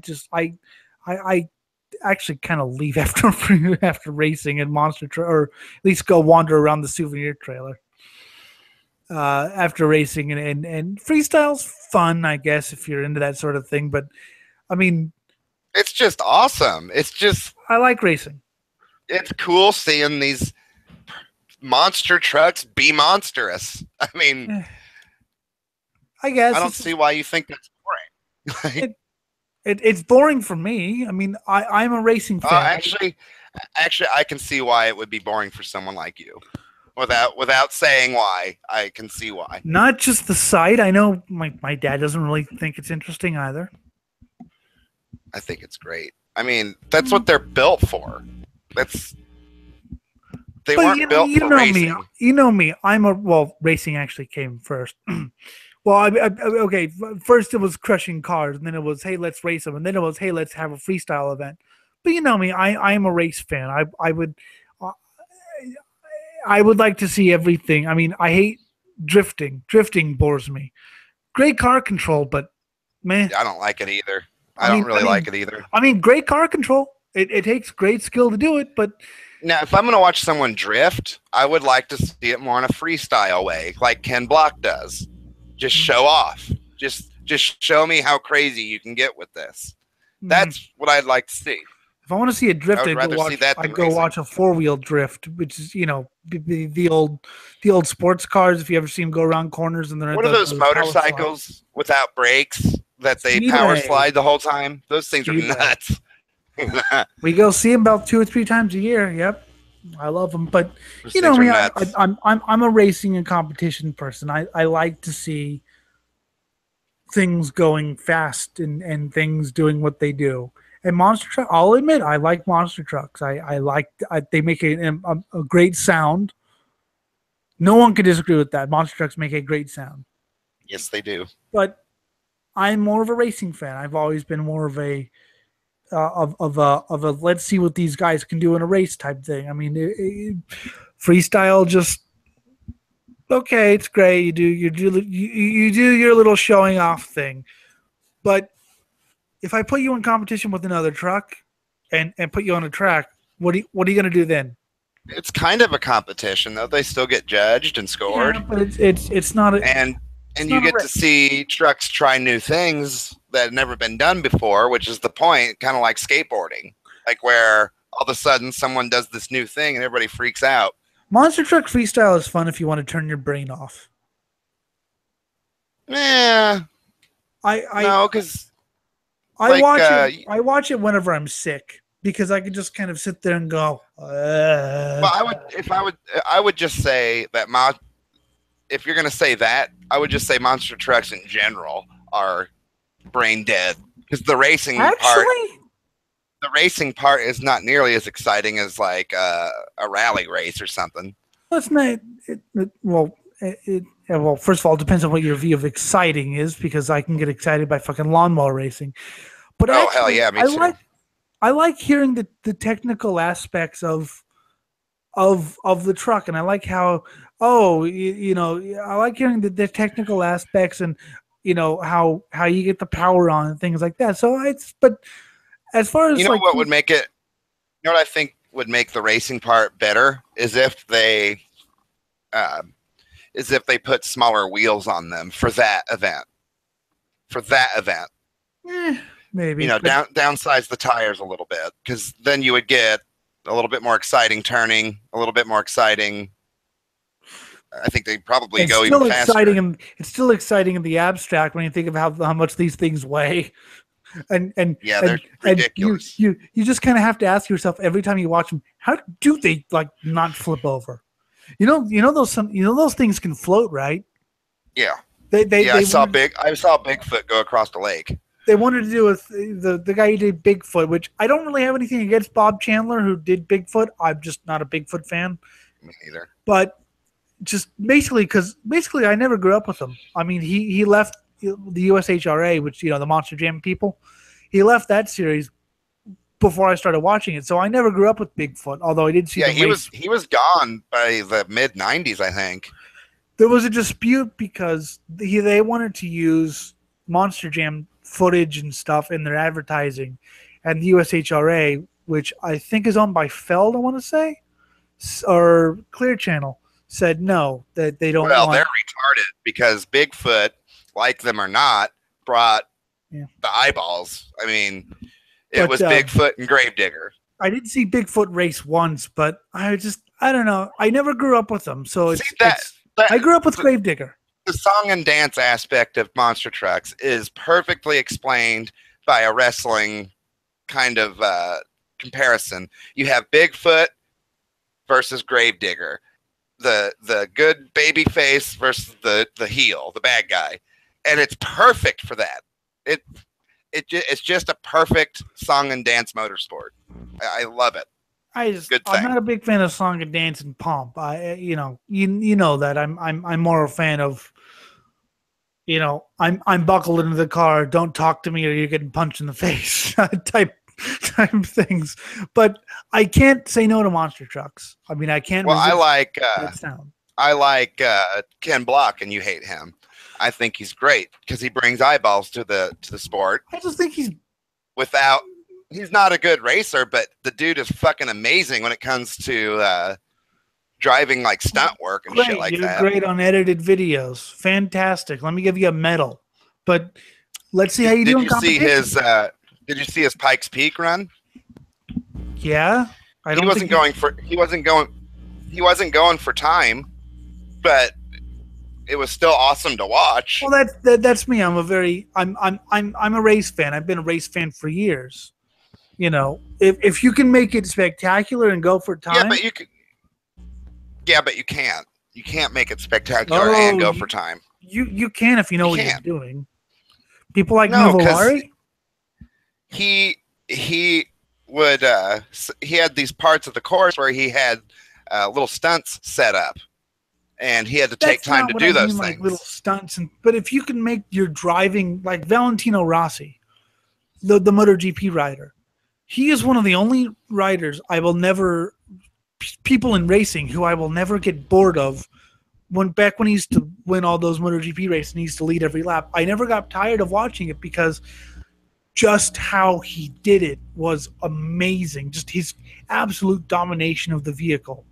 actually kind of leave after racing and monster truck, or at least go wander around the souvenir trailer. After racing and freestyle's fun, I guess, if you're into that sort of thing. But I mean, it's just awesome. I like racing. It's cool seeing these monster trucks be monstrous. I mean, I guess I don't see why you think that's boring. It's boring for me. I mean, I'm a racing fan. Actually, I can see why it would be boring for someone like you. Without saying why, I can see why. Not just the sight. I know my dad doesn't really think it's interesting either. I think it's great. I mean, that's what they're built for. They weren't built for racing. You know me. Racing actually came first. Well, okay. First it was crushing cars, and then it was, hey, let's race them, and then it was, hey, let's have a freestyle event. But you know me. I'm a race fan. I would like to see everything. I mean, I hate drifting. Drifting bores me. Great car control, but man, I don't like it either. I don't really like it either. I mean, great car control. It takes great skill to do it, but now if I'm going to watch someone drift, I would like to see it more in a freestyle way, like Ken Block does. Just show off. Just show me how crazy you can get with this. That's what I'd like to see. If I want to see a drift, I would rather see that I'd than go racing. watch a 4-wheel drift, which is the old sports cars. If you ever see them go around corners and they're What are those motorcycles without brakes that they power Speedway. slide the whole time? Those things Speedway. are nuts. We go see them about 2 or 3 times a year. Yep, I love them. But Those you know things me, are nuts. I'm a racing and competition person. I like to see things going fast and things doing what they do. And monster truck, I'll admit, I like monster trucks. They make a great sound. No one can disagree with that. Monster trucks make a great sound. Yes, they do. But I'm more of a racing fan. I've always been more of a let's see what these guys can do in a race type thing. I mean, freestyle just okay. It's great. You do your little showing off thing, but if I put you in competition with another truck and put you on a track, what are you going to do then? It's kind of a competition, though. They still get judged and scored. Yeah, but it's not a, and you get to see trucks try new things that have never been done before, which is the point, kind of like skateboarding, like where all of a sudden someone does this new thing and everybody freaks out. Monster truck freestyle is fun if you want to turn your brain off. Yeah, no, because I watch it whenever I'm sick because I can just kind of sit there and go. Well, I would just say that if you're gonna say that, I would just say monster trucks in general are brain dead because the racing part is not nearly as exciting as like a rally race or something. That's not well, first of all, it depends on what your view of exciting is because I can get excited by fucking lawnmower racing. But hell yeah, me too. I like hearing the technical aspects of the truck, and I like how I like hearing the technical aspects and how you get the power on and things like that. So but as far as what would make it, what I think would make the racing part better is if they put smaller wheels on them for that event. Maybe downsize the tires a little bit because then you would get a little bit more exciting turning, a little bit more exciting. I think they probably go even faster. It's still exciting in the abstract when you think of how much these things weigh. And they're ridiculous. You just kind of have to ask yourself every time you watch them, how do they like not flip over? Those things can float, right? Yeah. I saw Bigfoot go across the lake. They wanted to do with the guy who did Bigfoot, which I don't really have anything against Bob Chandler who did Bigfoot. I'm just not a Bigfoot fan. Me neither. But just basically I never grew up with him. I mean, he left the USHRA, which the Monster Jam people. He left that series before I started watching it, so I never grew up with Bigfoot. Although I did see. Yeah, he was gone by the mid '90s, I think. There was a dispute because they wanted to use Monster Jam footage and stuff in their advertising, and the USHRA, which I think is owned by Feld, I want to say, or Clear Channel, said no, that they don't. Well, they're retarded because Bigfoot, like them or not, brought the eyeballs. I mean, it was Bigfoot and Gravedigger. I didn't see Bigfoot race once, but I don't know. I never grew up with them, so I grew up with Gravedigger. The song and dance aspect of monster trucks is perfectly explained by a wrestling kind of comparison. You have Bigfoot versus Gravedigger, the good baby face versus the heel, the bad guy, and it's perfect for that. It's just a perfect song and dance motorsport. I love it. I'm not a big fan of song and dance and pomp. You know that I'm more a fan of. I'm buckled into the car. Don't talk to me, or you're getting punched in the face. type things. But I can't say no to monster trucks. I mean, I can't. Well, I like Ken Block, and you hate him. I think he's great because he brings eyeballs to the sport. I just think he's not a good racer, but the dude is fucking amazing when it comes to driving like stunt work and shit like that. You're great on edited videos. Fantastic. Let me give you a medal. But let's see how you do in competition. Did you see his Pikes Peak run? Yeah, I don't. He wasn't going for time, but it was still awesome to watch. Well, that's me. I'm a race fan. I've been a race fan for years. You know, if you can make it spectacular and go for time. Yeah, but you can't. You can't make it spectacular and go for time. You can if you know what you're doing. People like Nuvolari. He would he had these parts of the course where he had little stunts set up, and he had to take time to do those things. Like little stunts, but if you can make your driving like Valentino Rossi, the MotoGP rider, he is one of the only riders people in racing who I will never get bored of. Back when he used to win all those MotoGP races and he used to lead every lap, I never got tired of watching it because just how he did it was amazing. Just his absolute domination of the vehicle,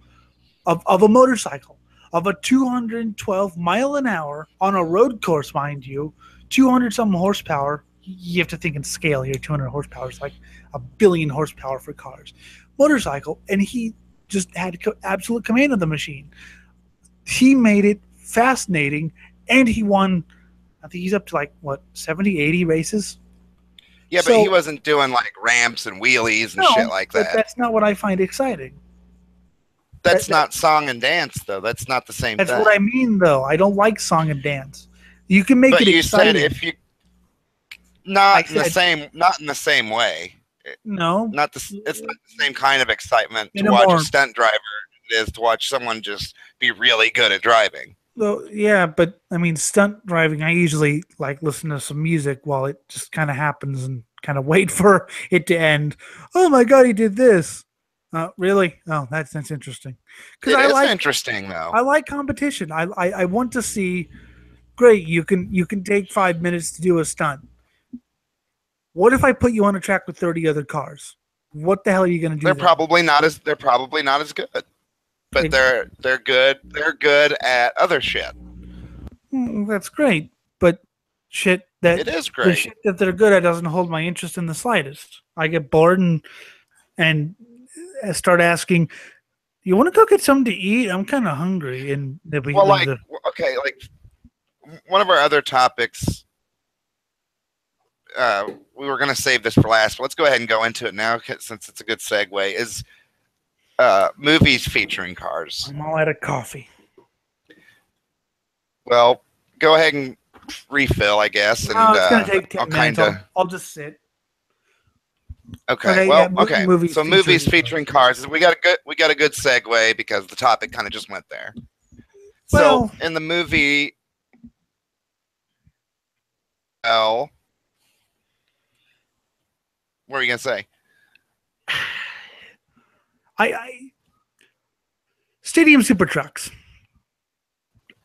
of a motorcycle, of a 212 mile an hour on a road course, mind you, 200 something horsepower. You have to think in scale here. 200 horsepower is like a billion horsepower for cars. Motorcycle, and he just had absolute command of the machine. He made it fascinating, and he won. I think he's up to 70, 80 races. Yeah, but he wasn't doing like ramps and wheelies and shit like that. That's not what I find exciting. That's not song and dance, though. That's not the same thing. That's what I mean, though. I don't like song and dance. You can make it exciting. But you said if you not in the same way. No, it's not the same kind of excitement to watch a stunt driver it is to watch someone just be really good at driving. Well, yeah, but I mean, stunt driving, I usually listen to some music while it just kind of happens and kind of wait for it to end. Oh my God, he did this. Really? Oh, that's interesting. It is interesting, though. I like competition. I want to see. Great, you can take 5 minutes to do a stunt. What if I put you on a track with 30 other cars? What the hell are you going to do? They're probably not as good, but they're good. They're good at other shit. That's great, but shit that it is great. The shit that they're good at doesn't hold my interest in the slightest. I get bored and start asking, "You want to go get something to eat? I'm kind of hungry." And one of our other topics. We were going to save this for last, but let's go ahead and go into it now since it's a good segue, is movies featuring cars. I'm all out of coffee. Well, go ahead and refill, I guess. And, it's going to take 10 minutes. I'll just sit. Okay. So movies featuring cars. We got a good segue because the topic kind of just went there. Well, so in the movie L. What are you gonna say? Stadium super trucks.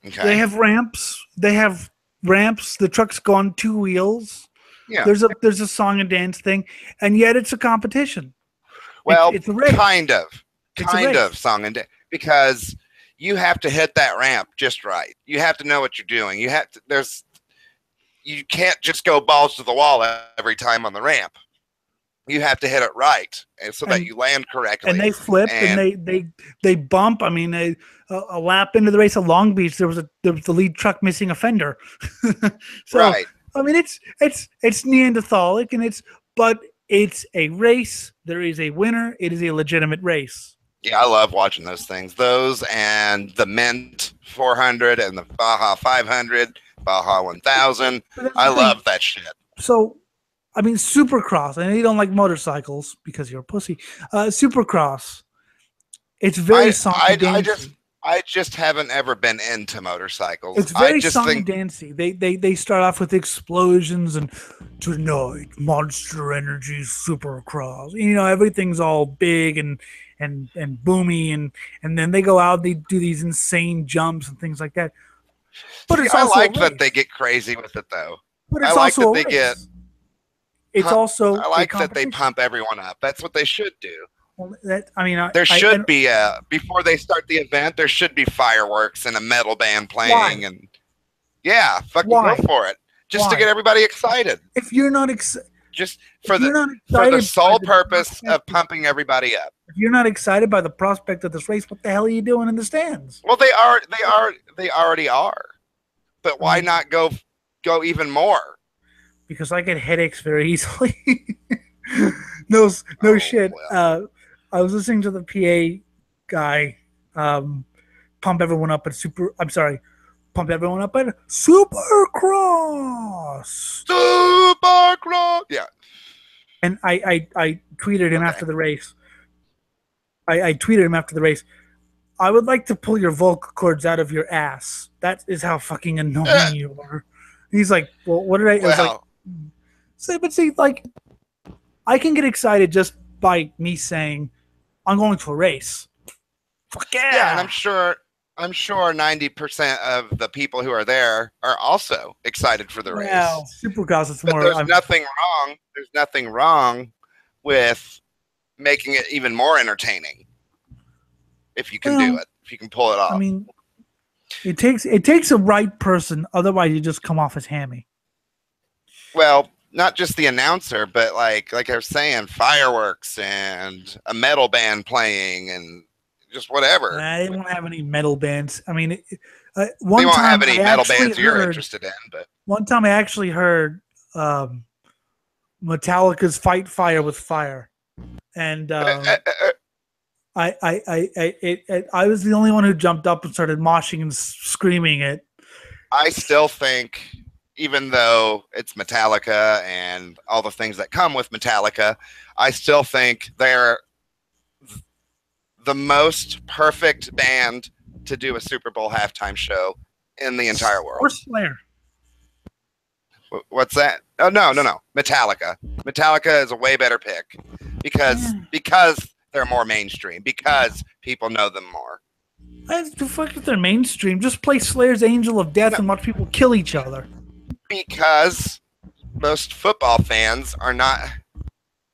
Okay. They have ramps. The trucks go on two wheels. Yeah. There's a song and dance thing, and yet it's a competition. Well, it's a race. Kind of song and dance, because you have to hit that ramp just right. You have to know what you're doing. You can't just go balls to the wall every time on the ramp. You have to hit it right, so that you land correctly. And they flip and they bump. I mean, a lap into the race at Long Beach, there was the lead truck missing a fender. So, right. I mean, it's Neanderthalic, but it's a race. There is a winner. It is a legitimate race. Yeah, I love watching those things. Those and the Mint 400 and the Baja 500, Baja 1000. I love that shit. So, I mean, Supercross. I know you don't like motorcycles because you're a pussy. Supercross. It's very song and dancey. I just haven't ever been into motorcycles. It's very song and dancey. They start off with explosions and tonight, Monster Energy Supercross. You know, everything's all big and boomy, and then they go out. They do these insane jumps and things like that. But it's also I like that they get crazy with it, though. But it's also that they get. It's also. I like that they pump everyone up. That's what they should do. Well, there should be before they start the event. There should be fireworks and a metal band playing, fucking go for it, just to get everybody excited. If you're not just for If you're not the excited sole by the purpose of prospect- pumping everybody up. If you're not excited by the prospect of this race, what the hell are you doing in the stands? Well, they already are. But why not go even more? Because I get headaches very easily. no shit. Well. I was listening to the PA guy pump everyone up at Supercross. Supercross. Yeah. And I tweeted him after the race. I tweeted him after the race. I would like to pull your vocal cords out of your ass. That is how fucking annoying you are. He's like, well, what did I? Well, like, I can get excited just by me saying, I'm going to a race. Fuck yeah. Yeah, and I'm sure 90% of the people who are there are also excited for the race. Well, Supercross is more. There's nothing wrong. There's nothing wrong with making it even more entertaining. If you can do it, if you can pull it off. I mean, it takes a right person. Otherwise, you just come off as hammy. Well, not just the announcer, but like I was saying, fireworks and a metal band playing and just whatever. They won't have any metal bands. I mean, they won't have any metal bands you're interested in. But one time I actually heard Metallica's "Fight Fire with Fire," and I was the only one who jumped up and started moshing and screaming it. I still think, even though it's Metallica and all the things that come with Metallica, I still think they're the most perfect band to do a Super Bowl halftime show in the entire world. Or Slayer. What's that? Oh, no. Metallica. Metallica is a way better pick because they're more mainstream, because people know them more. The fuck if they're mainstream? Just play Slayer's Angel of Death and watch people kill each other. Because most football fans are not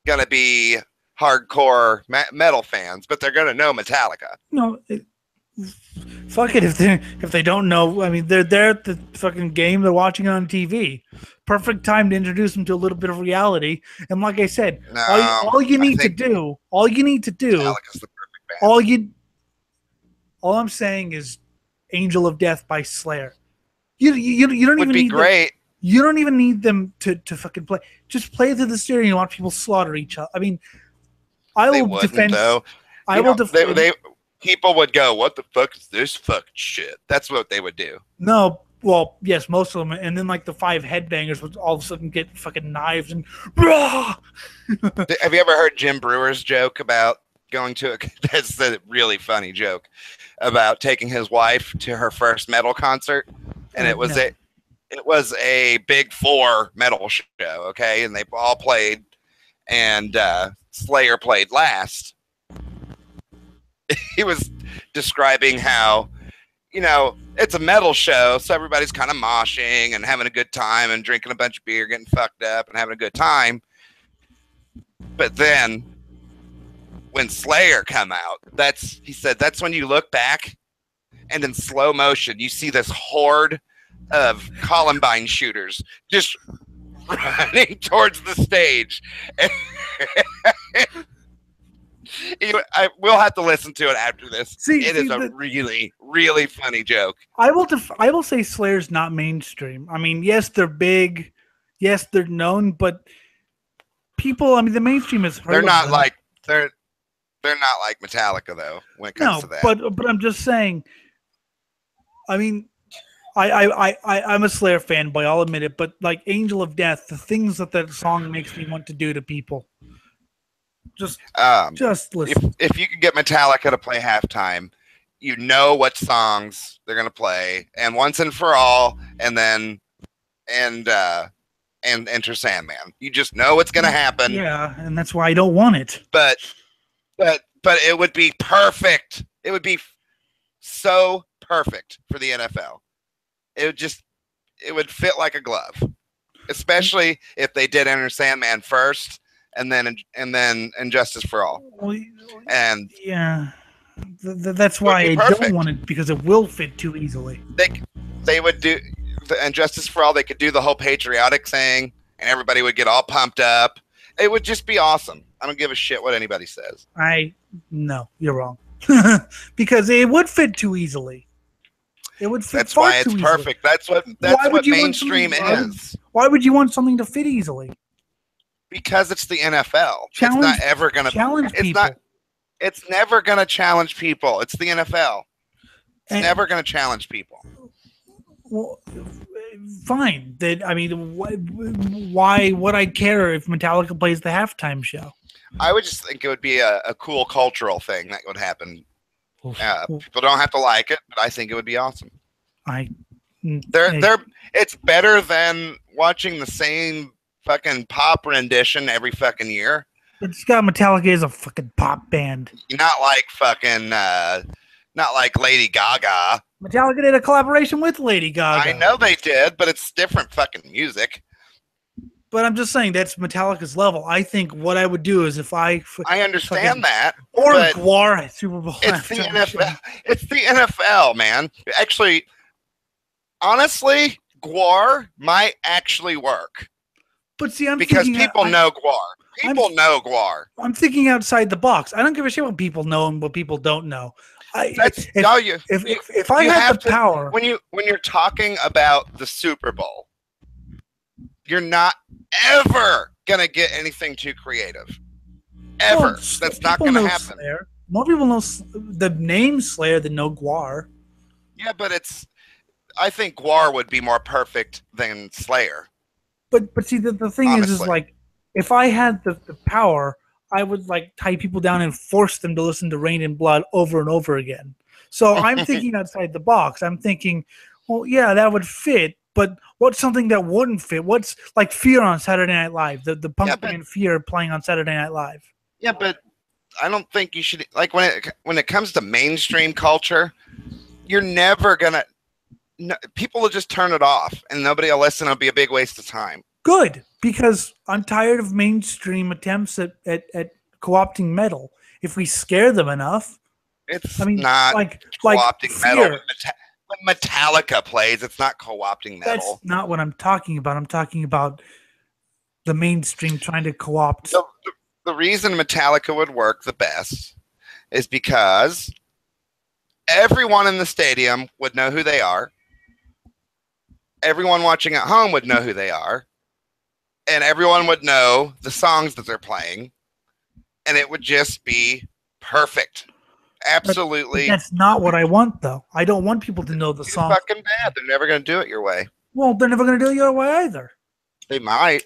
going to be hardcore metal fans, but they're going to know Metallica. No, fuck it if they don't know. I mean, they're there at the fucking game. They're watching it on TV. Perfect time to introduce them to a little bit of reality. And like I said, all you need to do. Metallica's the perfect band. All I'm saying is, Angel of Death by Slayer. You don't even need great. You don't even need them to fucking play. Just play through the stereo and watch people slaughter each other. I mean, I will defend. People would go, "What the fuck is this fucking shit?" That's what they would do. No, well, yes, most of them, and then like the 5 headbangers would all of a sudden get fucking knives and. Have you ever heard Jim Brewer's joke about going to that's the really funny joke about taking his wife to her first metal concert, and it was a big 4 metal show, okay, and they all played, and Slayer played last. He was describing how, it's a metal show, so everybody's kind of moshing and having a good time and drinking a bunch of beer, getting fucked up and having a good time. But then when Slayer come out, he said that's when you look back and in slow motion, you see this horde of Columbine shooters just running towards the stage. We'll have to listen to it after this. It is a really, really funny joke. I will say Slayer's not mainstream. I mean, yes, they're big. Yes, they're known, but people, I mean, the mainstream is they're not like Metallica though when it comes to that. But I'm just saying, I mean, I'm a Slayer fan, but I'll admit it. But like Angel of Death, the things that song makes me want to do to people. Just listen. If you could get Metallica to play halftime, you know what songs they're gonna play, and Once and For All, and then Enter Sandman. You just know what's gonna happen. Yeah, and that's why I don't want it. But it would be perfect. It would be so perfect for the NFL. It would fit like a glove, especially if they did Enter Sandman first. And then Injustice for All. And yeah, that's why I don't want it, because it will fit too easily. They would do the Injustice for All. They could do the whole patriotic thing, and everybody would get all pumped up. It would just be awesome. I don't give a shit what anybody says. No, you're wrong. Because it would fit too easily. It would fit That's far why it's too perfect. easily. That's what mainstream is. Why would you want something to fit easily? Because it's the NFL. It's not ever going to challenge people. It's never going to challenge people. It's the NFL. It's never going to challenge people. Well, fine. Why would I care if Metallica plays the halftime show? I would just think it would be a cool cultural thing that would happen. People don't have to like it, but I think it would be awesome. It's better than watching the same fucking pop rendition every fucking year. It's got Metallica as a fucking pop band. Not like Lady Gaga. Metallica did a collaboration with Lady Gaga. I know they did, but it's different fucking music. But I'm just saying that's Metallica's level. I think what I would do is if I understand that. Or Guar at Super Bowl. It's the NFL. It's the NFL, man. Actually, honestly, Guar might actually work. But see, because people know Guar. People know Guar. I'm thinking outside the box. I don't give a shit what people know and what people don't know. If I had the power, when you're talking about the Super Bowl, you're not ever gonna get anything too creative. Ever. Well, that's not gonna happen. Slayer. More people know the name Slayer than know Guar. Yeah, but I think Guar would be more perfect than Slayer. But see, the thing is like, if I had the power, I would like tie people down and force them to listen to Rain and Blood over and over again. So I'm thinking outside the box. I'm thinking, well, yeah, that would fit. But what's something that wouldn't fit? What's like Fear on Saturday Night Live? The punk band Fear playing on Saturday Night Live. Yeah, but I don't think you should like when it comes to mainstream culture, you're never gonna. People will just turn it off, and nobody will listen. It'll be a big waste of time. Good, because I'm tired of mainstream attempts at co-opting metal. If we scare them enough, not co-opting metal. When Metallica plays, it's not co-opting metal. That's not what I'm talking about. I'm talking about the mainstream trying to co-opt. The reason Metallica would work the best is because everyone in the stadium would know who they are. Everyone watching at home would know who they are. And everyone would know the songs that they're playing. And it would just be perfect. Absolutely. But that's not what I want, though. I don't want people to know the song. It's fucking bad. They're never going to do it your way. Well, they're never going to do it your way either. They might.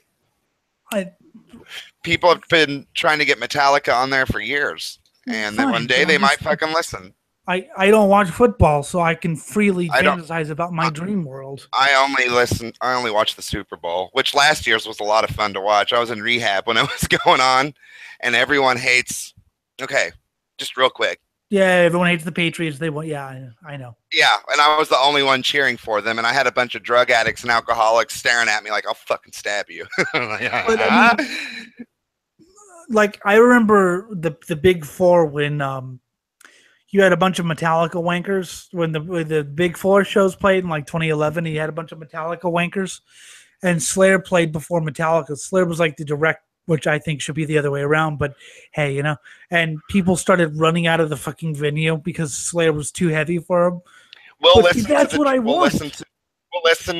People have been trying to get Metallica on there for years. And then one day they might fucking listen. I don't watch football, so I can freely fantasize about my dream world. I only watch the Super Bowl, which last year's was a lot of fun to watch. I was in rehab when it was going on, and everyone hates. Okay, just real quick. Yeah, everyone hates the Patriots. They want. Yeah, I know. Yeah, and I was the only one cheering for them, and I had a bunch of drug addicts and alcoholics staring at me like, "I'll fucking stab you." Like I remember the Big Four when you had a bunch of Metallica wankers when the Big Four shows played in like 2011. He had a bunch of Metallica wankers, and Slayer played before Metallica. Slayer was like the direct, which I think should be the other way around. But hey, and people started running out of the fucking venue because Slayer was too heavy for them. We'll listen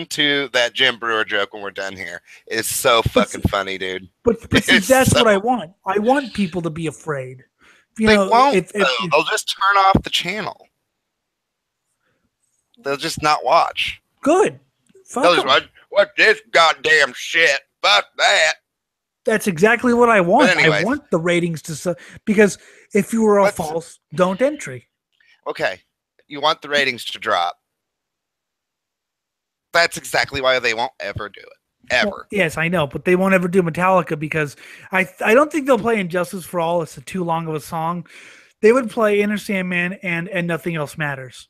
to that Jim Brewer joke when we're done here. It's so fucking funny, dude. But see, that's what I want. I want people to be afraid. They won't. They'll just turn off the channel. They'll just not watch. Good. They'll just watch, what this goddamn shit? Fuck that. That's exactly what I want. Anyways, I want the ratings to because if you were a false, don't entry. Okay, you want the ratings to drop. That's exactly why they won't ever do it. Ever. Well, yes, I know, but they won't ever do Metallica because I don't think they'll play Injustice for All. It's too long of a song. They would play Inner Sandman and Nothing Else Matters.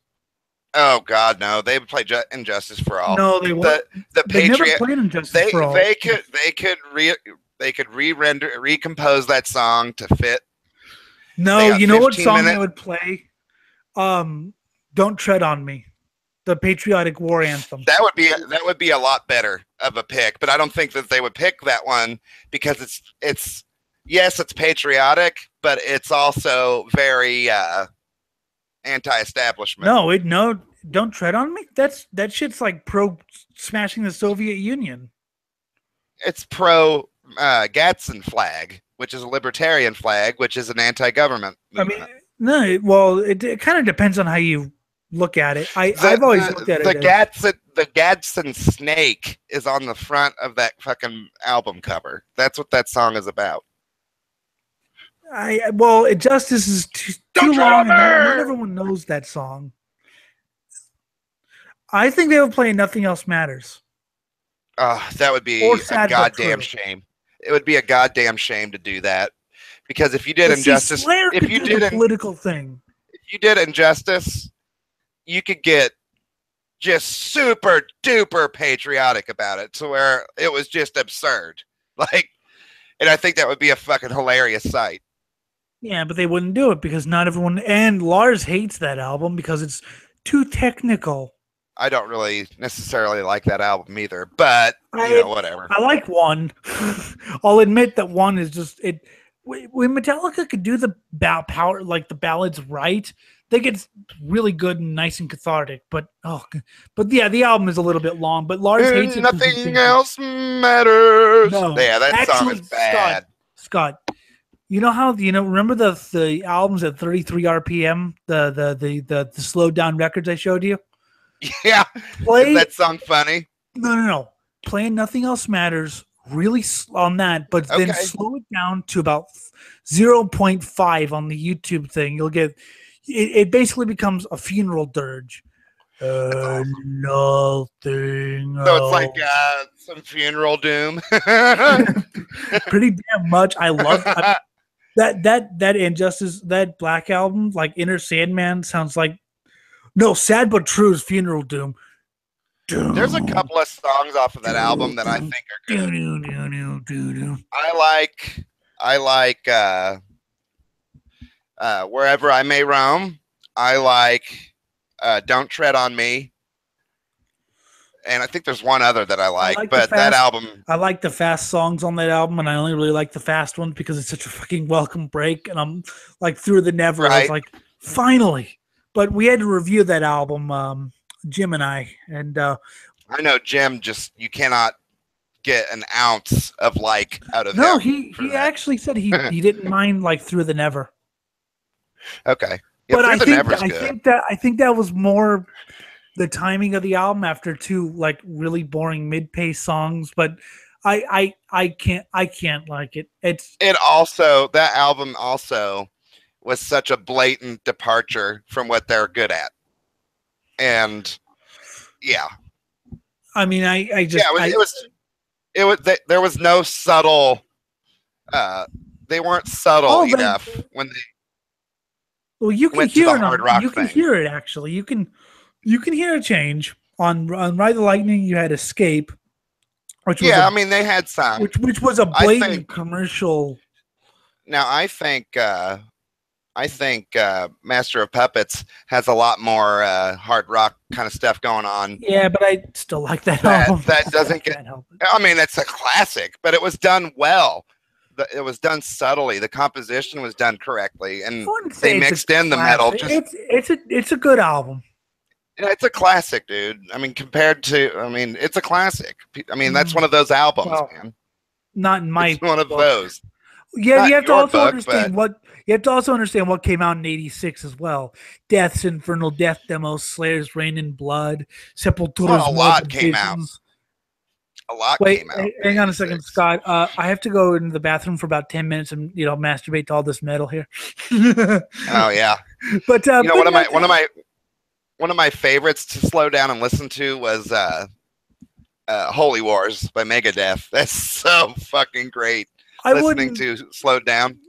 Oh God, no! They would play Injustice for All. No, they won't. The Patriot. Never played Injustice for All. They could recompose that song to fit. No, you know what song they would play? Don't Tread on Me. the patriotic war anthem. That would be a lot better of a pick, but I don't think that they would pick that one because it's yes, it's patriotic, but it's also very anti-establishment. No, don't tread on me. That shit's like pro smashing the Soviet Union. It's pro Gadsden flag, which is a libertarian flag, which is an anti-government movement. I mean, no, well, it kind of depends on how you look at it. I've always looked at it. The Gadsden snake is on the front of that fucking album cover. That's what that song is about. Justice is too long, and not everyone knows that song. I think they would play Nothing Else Matters. That would be a goddamn shame. It would be a goddamn shame to do that, because if you did Injustice, if you did a political thing, if you did Injustice, you could get just super duper patriotic about it to where it was just absurd. And I think that would be a fucking hilarious sight. Yeah, but they wouldn't do it because not everyone, and Lars hates that album because it's too technical. I don't really necessarily like that album either, but whatever. I like One. I'll admit that One is just it. When Metallica could do the power, like the ballads right, they get really good and nice and cathartic. But yeah, the album is a little bit long. But Lars hates it. Nothing else matters. No, yeah, that song is bad. Scott, remember the albums at 33 RPM, the slowed down records I showed you? Yeah. Is that song funny? No. Playing Nothing Else Matters really on that, but then slow it down to about 0.5 on the YouTube thing. You'll get it basically becomes a funeral dirge. Nothing else. So it's like some funeral doom. Pretty damn much. I love that Injustice, that Black album, like Inner Sandman sounds like Sad But True's Funeral Doom. There's a couple of songs off of that album that I think are good. I like Wherever I May Roam. I like Don't Tread on Me. And I think there's one other that I like that album. I like the fast songs on that album, and I only really like the fast ones because it's such a fucking welcome break. And I'm like Through the Never. Right. I was like, finally. But we had to review that album, Jim and I. And I know Jim, you cannot get an ounce of out of him. No, he actually said he didn't mind Through the Never. Okay. Yeah, but I think that was more the timing of the album after two really boring mid-pace songs, but I can't like it. That album also was such a blatant departure from what they're good at. And yeah. I mean, there was no subtle they weren't subtle enough when they you can went hear to the hard rock you thing. Can hear it actually. You can hear a change on Ride the Lightning. You had Escape, which was they had some, which was a blatant commercial. Now I think Master of Puppets has a lot more hard rock kind of stuff going on. Yeah, but I still like that album. That doesn't get. I mean, it's a classic, but it was done well. It was done subtly. The composition was done correctly, and they mixed in the metal. It's a good album. It's a classic, dude. I mean, it's a classic. I mean, that's one of those albums, man. Not in my. It's one of those. Yeah, you have to also understand what came out in '86 as well. Death's Infernal Death Demo, Slayer's Rain in Blood, Sepultura's a lot came out. A lot came out. Hang on a second, Scott. I have to go into the bathroom for about 10 minutes and masturbate to all this metal here. Oh yeah. But one of my favorites to slow down and listen to was Holy Wars by Megadeth. That's so fucking great. Listening to Slowed Down.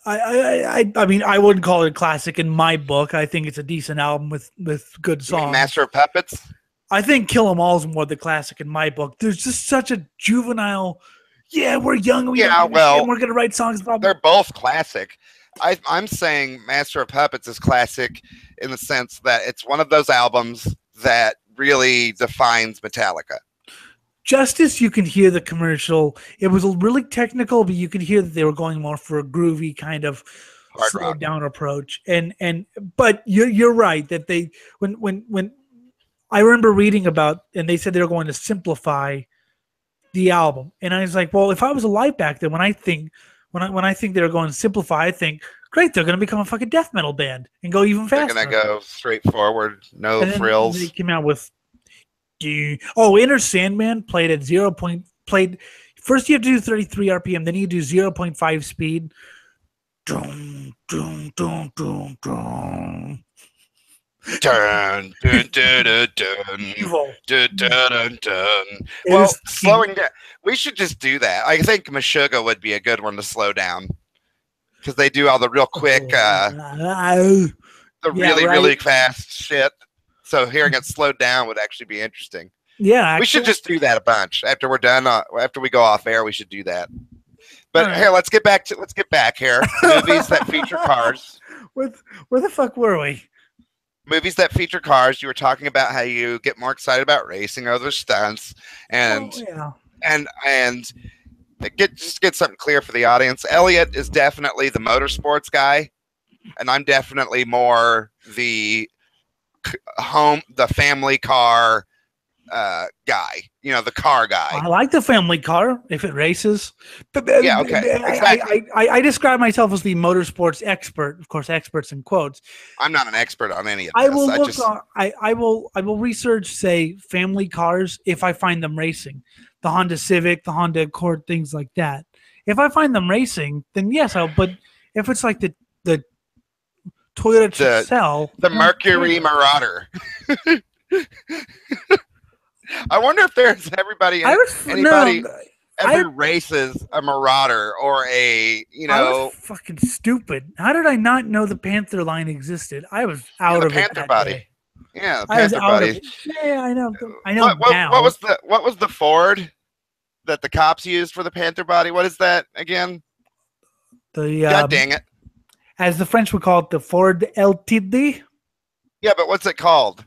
I mean, I wouldn't call it a classic in my book. I think it's a decent album with good songs. Master of Puppets? I think Kill 'Em All is more the classic in my book. There's just such a juvenile, we're young. We're going to write songs about. They're both classic. I'm saying Master of Puppets is classic in the sense that it's one of those albums that really defines Metallica. Justice, you can hear the commercial. It was really technical, but you could hear that they were going more for a groovy kind of Hard slowed rock. down approach. But you're right that they when I remember reading about, and they said they were going to simplify the album, and I was like, well, if I was alive back then, when I think they were going to simplify, I think, great, they're going to become a fucking death metal band and go even faster. They're going to go straight forward, no and then frills. They came out with Inner Sandman played at first you have to do 33 RPM, then you do 0.5 speed. Dun, dun, dun, dun, dun. Dun, dun, dun, dun, dun, dun, dun, dun. Well, slowing down. We should just do that. I think Meshuggah would be a good one to slow down because they do all the real quick, really fast shit. So hearing it slowed down would actually be interesting. Yeah, actually, we should just do that a bunch after we're done. After we go off air, we should do that. But here, let's get back here. Movies that feature cars. Where the fuck were we? Movies that feature cars. You were talking about how you get more excited about racing or other stunts, and get something clear for the audience. Elliot is definitely the motorsports guy, and I'm definitely more the family car guy, the car guy. I like the family car if it races. But yeah, okay. Exactly. I describe myself as the motorsports expert, of course, experts in quotes. I'm not an expert on any of this. I will research, say, family cars if I find them racing. The Honda Civic, the Honda Accord, things like that. If I find them racing, then yes, but if it's like the Toyota Tercel, the Mercury Marauder. I wonder if there's anybody ever races a Marauder or a I was fucking stupid. How did I not know the Panther line existed? I was out of Panther it. Body. Day. Yeah, the Panther Body. Yeah, I know. What was the Ford that the cops used for the Panther Body? What is that again? God dang it! As the French would call it, the Ford LTD. Yeah, but what's it called?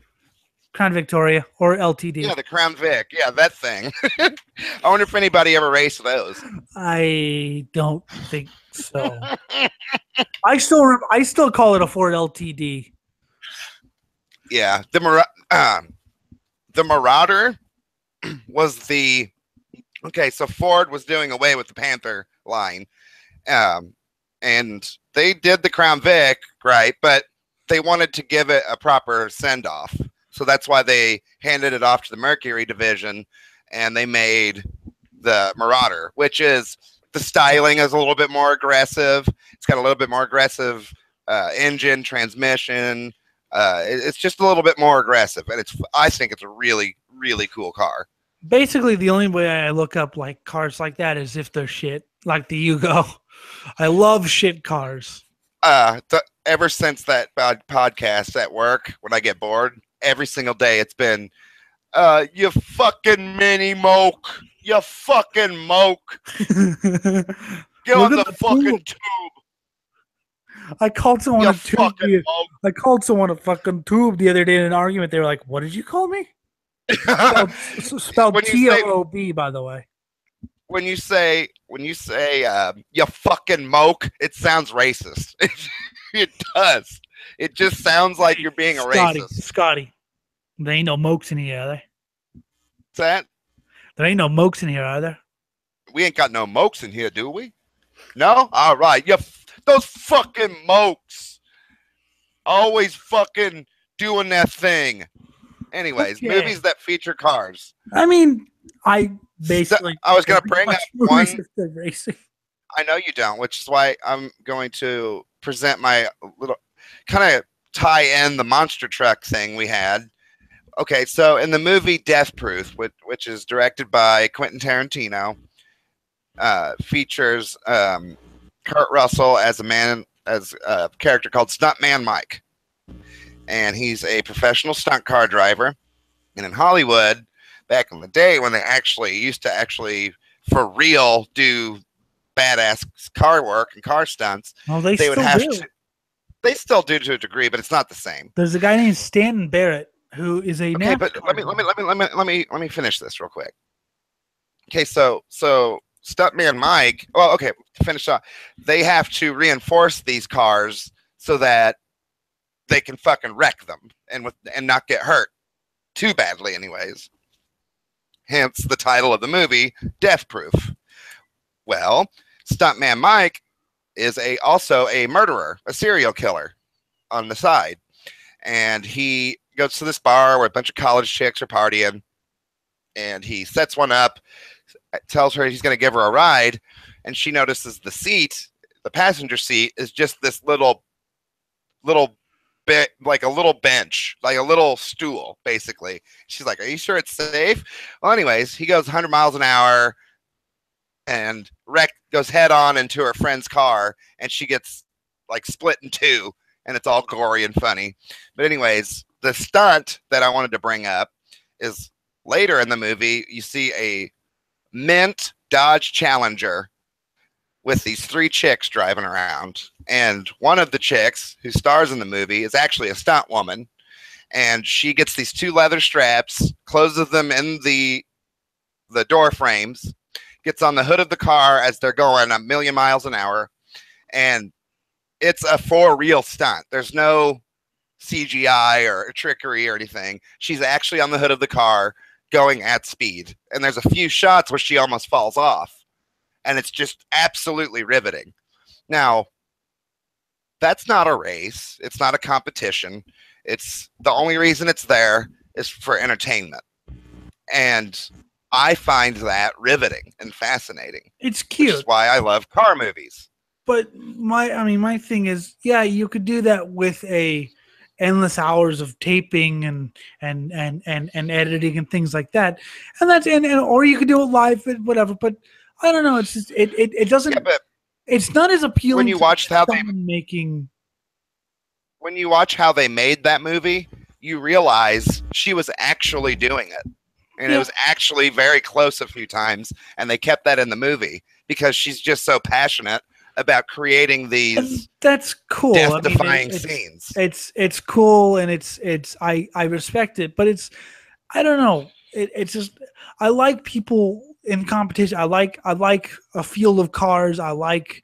Crown Victoria or LTD. Yeah, the Crown Vic. Yeah, that thing. I wonder if anybody ever raced those. I don't think so. I still call it a Ford LTD. Yeah, the Marauder was the so Ford was doing away with the Panther line, and they did the Crown Vic, right? But they wanted to give it a proper send off. So that's why they handed it off to the Mercury division, and they made the Marauder, which is the styling is a little bit more aggressive. It's got a little bit more aggressive engine, transmission. It's just a little bit more aggressive, and I think it's a really, really cool car. Basically, the only way I look up like cars like that is if they're shit, like the Yugo. I love shit cars. Ever since that podcast at work, when I get bored, every single day it's been, you fucking mini moke, you fucking moke. Get on the fucking tube. I called someone a tube. I called someone a fucking tube the other day in an argument. They were like, "What did you call me?" Spelled TOOB, by the way. When you say you fucking moke, it sounds racist. It does. It just sounds like you're being a racist. Scotty, there ain't no mokes in here, are there? What's that? There ain't no mokes in here, are there? We ain't got no mokes in here, do we? No? All right. Those fucking mokes. Always fucking doing that thing. Anyways, movies that feature cars. I mean, I basically... I was going to bring up one... Racing. I know you don't, which is why I'm going to present my little... kind of tie in the monster truck thing we had. Okay, so in the movie Death Proof, which is directed by Quentin Tarantino, features Kurt Russell as a character called Stuntman Mike, and he's a professional stunt car driver. And in Hollywood, back in the day when they used to for real do badass car work and car stunts, they would have to. They still do to a degree, but it's not the same. There's a guy named Stanton Barrett who is a Okay, but NASCAR driver. let me finish this real quick. Okay, so Stuntman Mike. Well, okay, to finish off, they have to reinforce these cars so that they can fucking wreck them and not get hurt too badly, anyways. Hence the title of the movie, Death Proof. Well, Stuntman Mike is also a murderer, a serial killer on the side, and he goes to this bar where a bunch of college chicks are partying, and he sets one up, tells her he's going to give her a ride, and she notices the passenger seat, is just this little bit, like a little bench, like a little stool, basically. She's like, "Are you sure it's safe?" Well, anyways, he goes 100 miles an hour and goes head on into her friend's car, and she gets like split in two, and it's all gory and funny. But anyways, the stunt that I wanted to bring up is later in the movie, you see a mint Dodge Challenger with these 3 chicks driving around. And one of the chicks who stars in the movie is actually a stunt woman. And she gets these 2 leather straps, closes them in the door frames, gets on the hood of the car as they're going 1,000,000 miles an hour. And it's a for real stunt. There's no CGI or trickery or anything. She's actually on the hood of the car going at speed. And there's a few shots where she almost falls off. And it's just absolutely riveting. Now, that's not a race. It's not a competition. It's the only reason it's there is for entertainment. And I find that riveting and fascinating. It's cute. Which is why I love car movies. But my thing is, yeah, you could do that with endless hours of taping and editing and things like that. And or you could do it live, whatever. But I don't know. It's just it doesn't. Yeah, it's not as appealing. When you watch how they made that movie, you realize she was actually doing it, and it was actually very close a few times, and they kept that in the movie because she's just so passionate about creating these. That's cool. Death-defying scenes. It's cool, and I respect it, but I don't know. It's just I like people in competition. I like a field of cars. I like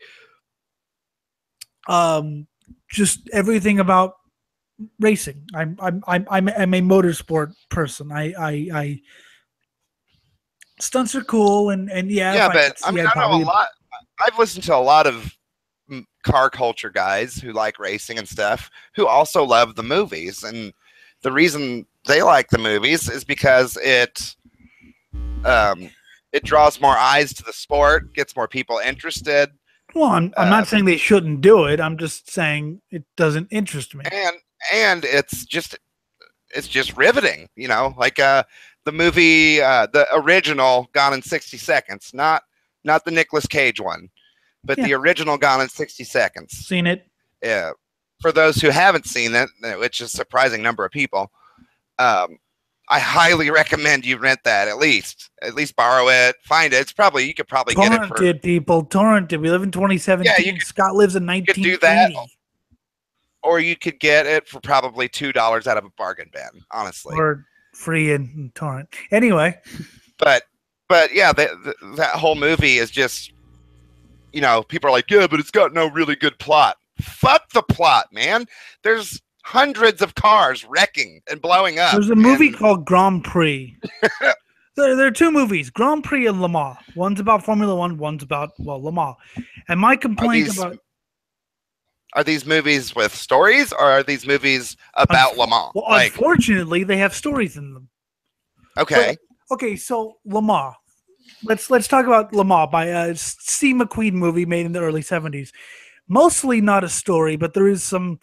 just everything about racing. I'm a motorsport person. I stunts are cool and yeah. But I know a lot. I've listened to a lot of car culture guys who like racing and stuff who also love the movies, and the reason they like the movies is because it draws more eyes to the sport, gets more people interested. Well, I'm not saying they shouldn't do it. I'm just saying it doesn't interest me. And it's just riveting, like the movie, the original Gone in 60 Seconds, not the Nicolas Cage one, but the original Gone in 60 Seconds. Seen it? Yeah. For those who haven't seen it, which is a surprising number of people, I highly recommend you rent that at least borrow it, find it. You could probably get it for people. Torrented. We live in 2017. Yeah, Scott lives in 1980. You could do that, or you could get it for probably $2 out of a bargain bin, honestly, or free in torrent. Anyway, but yeah, that whole movie is just, people are like, yeah, but it's got no really good plot. Fuck the plot, man. There's hundreds of cars wrecking and blowing up. There's a movie called Grand Prix. there are 2 movies, Grand Prix and Le Mans. One's about Formula One, one's about, Le Mans. And my complaint are these movies with stories, or are these movies about Le Mans? Well, unfortunately, they have stories in them. Okay. Okay, so Le Mans. Let's talk about Le Mans by a Steve McQueen movie made in the early 70s. Mostly not a story, but there is some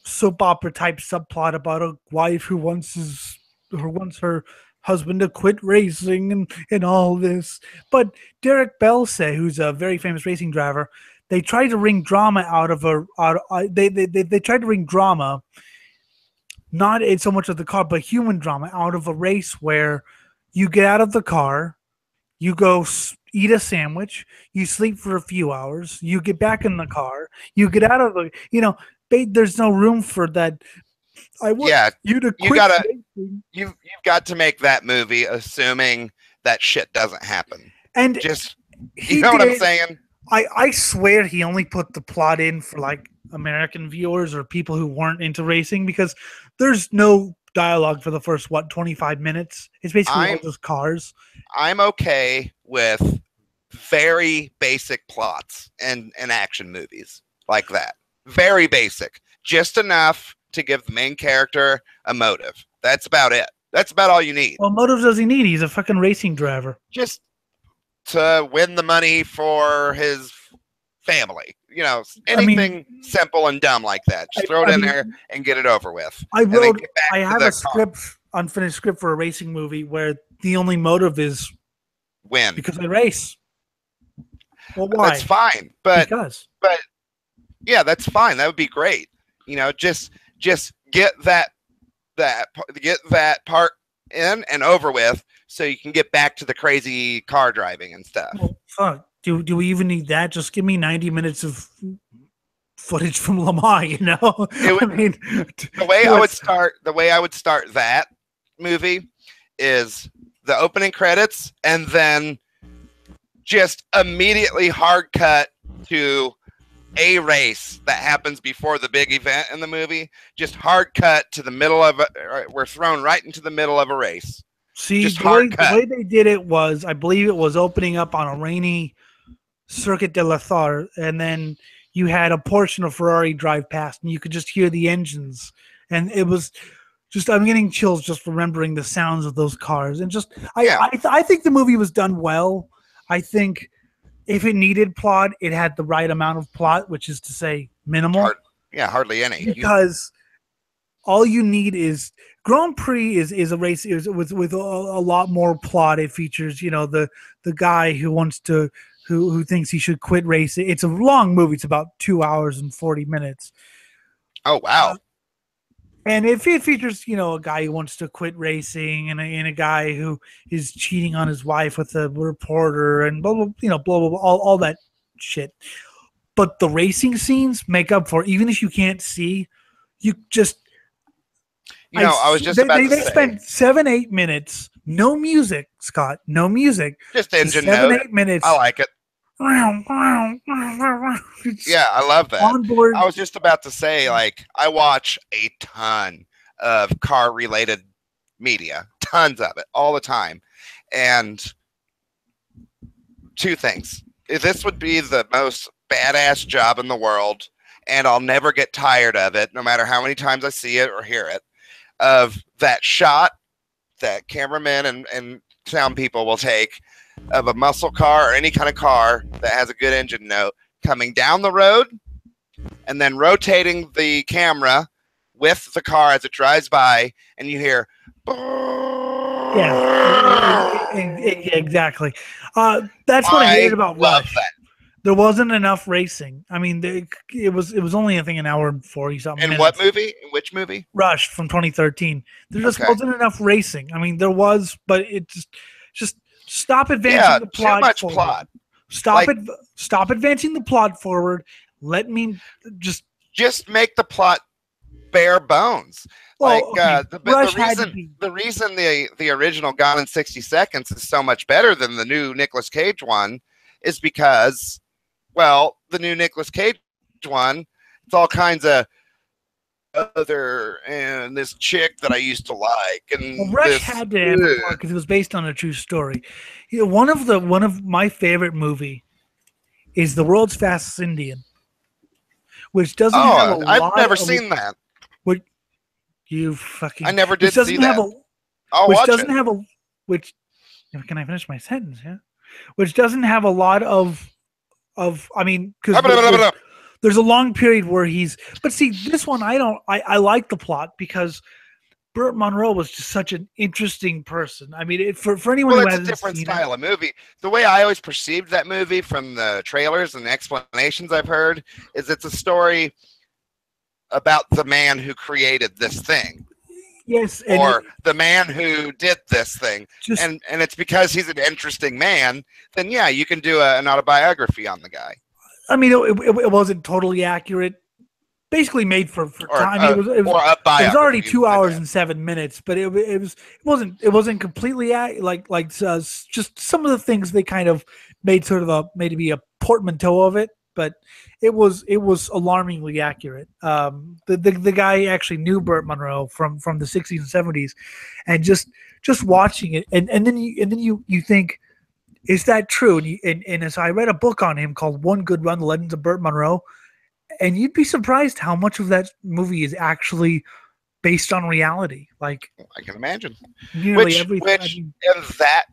soap opera type subplot about a wife who wants her husband to quit racing and all this. But Derek Belsay, who's a very famous racing driver, they tried to wring drama out of they tried to wring drama, not in so much of the car, but human drama out of a race where you get out of the car, you go eat a sandwich, you sleep for a few hours, you get back in the car, you get out of the, there's no room for that I want Yeah, you to you quit gotta racing. you've got to make that movie assuming that shit doesn't happen. And Just you he know what I'm did. saying? I swear he only put the plot in for like American viewers or people who weren't into racing, because there's no dialogue for the first 25 minutes. It's basically all I'm just cars. I'm okay with very basic plots and action movies like that. Very basic. Just enough to give the main character a motive. That's about it. That's about all you need. What motives does he need? He's a fucking racing driver. Just to win the money for his family. You know, anything simple and dumb like that. Just throw it in there and get it over with. I have a car. unfinished script for a racing movie where the only motive is win. Because I race. Well, why? That's fine. But yeah, that's fine. That would be great. You know, just get that part in and over with, so you can get back to the crazy car driving and stuff. Well, fuck. Do we even need that? Just give me 90 minutes of footage from Le Mans, you know? The way I would start that movie is the opening credits and then just immediately hard cut to a race that happens before the big event in the movie. Just hard cut to the middle of it. We're thrown right into the middle of a race. See, the way they did it was, I believe it was opening up on a rainy Circuit de la Thar, and then you had a portion of Ferrari drive past, and you could just hear the engines. And it was just, I'm getting chills just remembering the sounds of those cars. And just, I think the movie was done well. I think if it needed plot, it had the right amount of plot, which is to say minimal. Hardly any. Because all you need is Grand Prix is a race with a lot more plot. It features, you know, the guy who wants to who thinks he should quit racing. It's a long movie. It's about 2 hours and 40 minutes. Oh wow. And it features, you know, a guy who wants to quit racing and a guy who is cheating on his wife with a reporter and blah, blah, you know, blah, blah, blah, all that shit. But the racing scenes make up for, even if you can't see, you just, I was just about to say. They spent 7-8 minutes, no music, Scott, no music. Just engine 7-8 minutes. I like it. Yeah, I love that. Onboard. I was just about to say, like, I watch a ton of car-related media, tons of it, all the time. And two things. This would be the most badass job in the world, and I'll never get tired of it, no matter how many times I see it or hear it, of that shot that cameramen and sound people will take of a muscle car or any kind of car that has a good engine note coming down the road and then rotating the camera with the car as it drives by, and you hear exactly. That's what I hated about Rush. That. There wasn't enough racing. I mean, it was only, I think, an hour and 40 something. In what movie? In which movie? Rush from 2013. There just wasn't enough racing. I mean, there was, but it just stop advancing the plot. Too much forward. Plot. Stop advancing the plot forward. Let me just make the plot bare bones. Well, the reason the original Gone in 60 Seconds is so much better than the new Nicolas Cage one is because, well, the new Nicolas Cage one, it's all kinds of other and this chick that I used to like, and Rush had to have a part because it was based on a true story. You know, one of my favorite movie is The World's Fastest Indian, which doesn't have a lot. I've never seen that. What you fucking? I never did see that. Can I finish my sentence? Yeah. Which doesn't have a lot of I mean, because there's a long period where but see, this one I like the plot because Burt Munro was just such an interesting person. I mean, for anyone who hasn't seen it. It's a different style of movie. The way I always perceived that movie from the trailers and the explanations I've heard is it's a story about the man who created this thing. Yes, or the man who did this thing, and it's because he's an interesting man. Then yeah, you can do an autobiography on the guy. I mean, it wasn't totally accurate, basically made for or time. I mean, or a it was biography. already 2 hours and 7 minutes, but it wasn't completely just some of the things they kind of made sort of maybe a portmanteau of it, but it was alarmingly accurate. The guy actually knew Burt Munro from the 60s and 70s, and just watching it, and then you think, is that true? And as I read a book on him called One Good Run: The Legends of Burt Munro, and you'd be surprised how much of that movie is actually based on reality. Like, I can imagine. Nearly everything. Which in that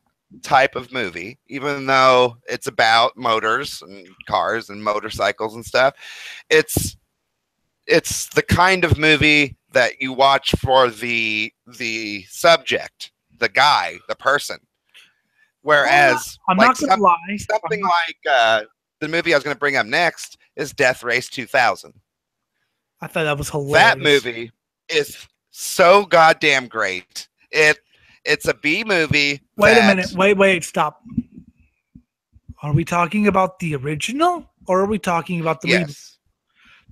type of movie, even though it's about motors and cars and motorcycles and stuff, it's the kind of movie that you watch for the subject, the guy, the person. Whereas, I'm not gonna lie, something like the movie I was going to bring up next is Death Race 2000. I thought that was hilarious. That movie is so goddamn great. It's a B movie. Wait a minute. Wait, stop. Are we talking about the original or are we talking about the remake?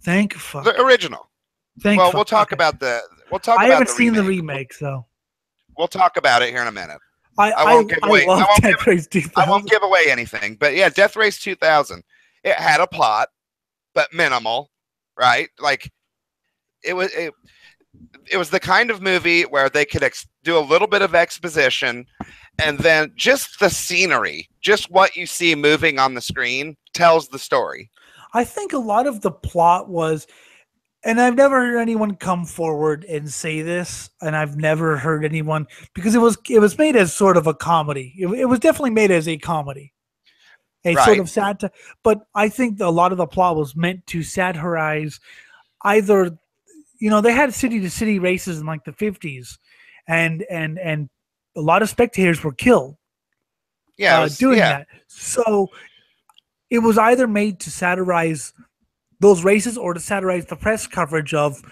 Thank fuck. The original. Well, we'll talk about the I haven't seen the remake, so we'll talk about it here in a minute. I won't give away. I won't give away anything, but yeah, Death Race 2000. It had a plot, but minimal, right? Like it was the kind of movie where they could do a little bit of exposition, and then just the scenery, just what you see moving on the screen, tells the story. I think a lot of the plot was, and I've never heard anyone come forward and say this, and I've never heard anyone, because it was made as sort of a comedy. It was definitely made as a comedy, sort of satire. But I think a lot of the plot was meant to satirize either, they had city to city races in like the 50s, and a lot of spectators were killed. Doing that. So it was either made to satirize those races or to satirize the press coverage of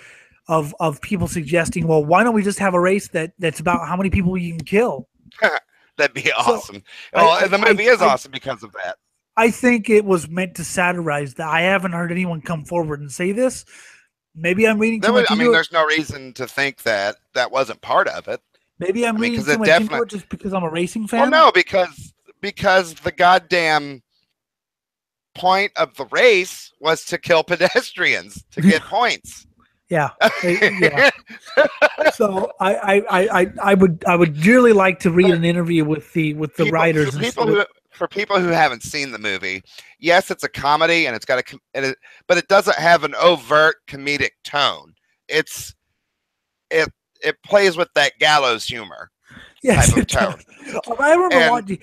people suggesting, well, why don't we just have a race that's about how many people you can kill? That'd be awesome. So, the movie is awesome because of that. I think it was meant to satirize that. I haven't heard anyone come forward and say this. Maybe I'm reading too much into it. There's no reason to think that wasn't part of it. Maybe I'm reading too much into it just because I'm a racing fan. Well, no, because the goddamn point of the race was to kill pedestrians to get points. Yeah. So I would dearly like to read an interview with the writers. For people who haven't seen the movie, yes, it's a comedy and it's got but it doesn't have an overt comedic tone. It plays with that gallows humor. Yes, type of tone. I remember watching.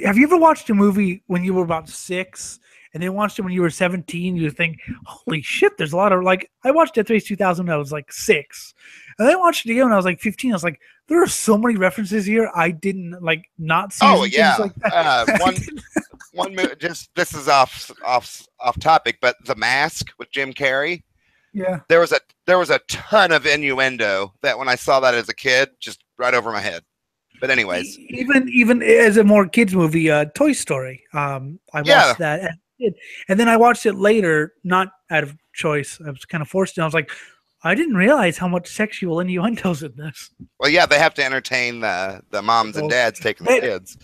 Have you ever watched a movie when you were about 6, and then watched it when you were 17? You think, "Holy shit!" There's a lot of I watched Death Race 2000 when I was like 6, and then I watched it again when I was like 15. I was like, there are so many references here I didn't not see. Oh yeah, like one movie. Just this is off topic, but The Mask with Jim Carrey. Yeah, there was a ton of innuendo that when I saw that as a kid, just right over my head. But anyways, even as a more kids movie, Toy Story. I watched that as a kid, and then I watched it later, not out of choice. I was kind of forced to. I was like, I didn't realize how much sexual innuendos in this. Well, yeah, they have to entertain the moms and dads taking the kids.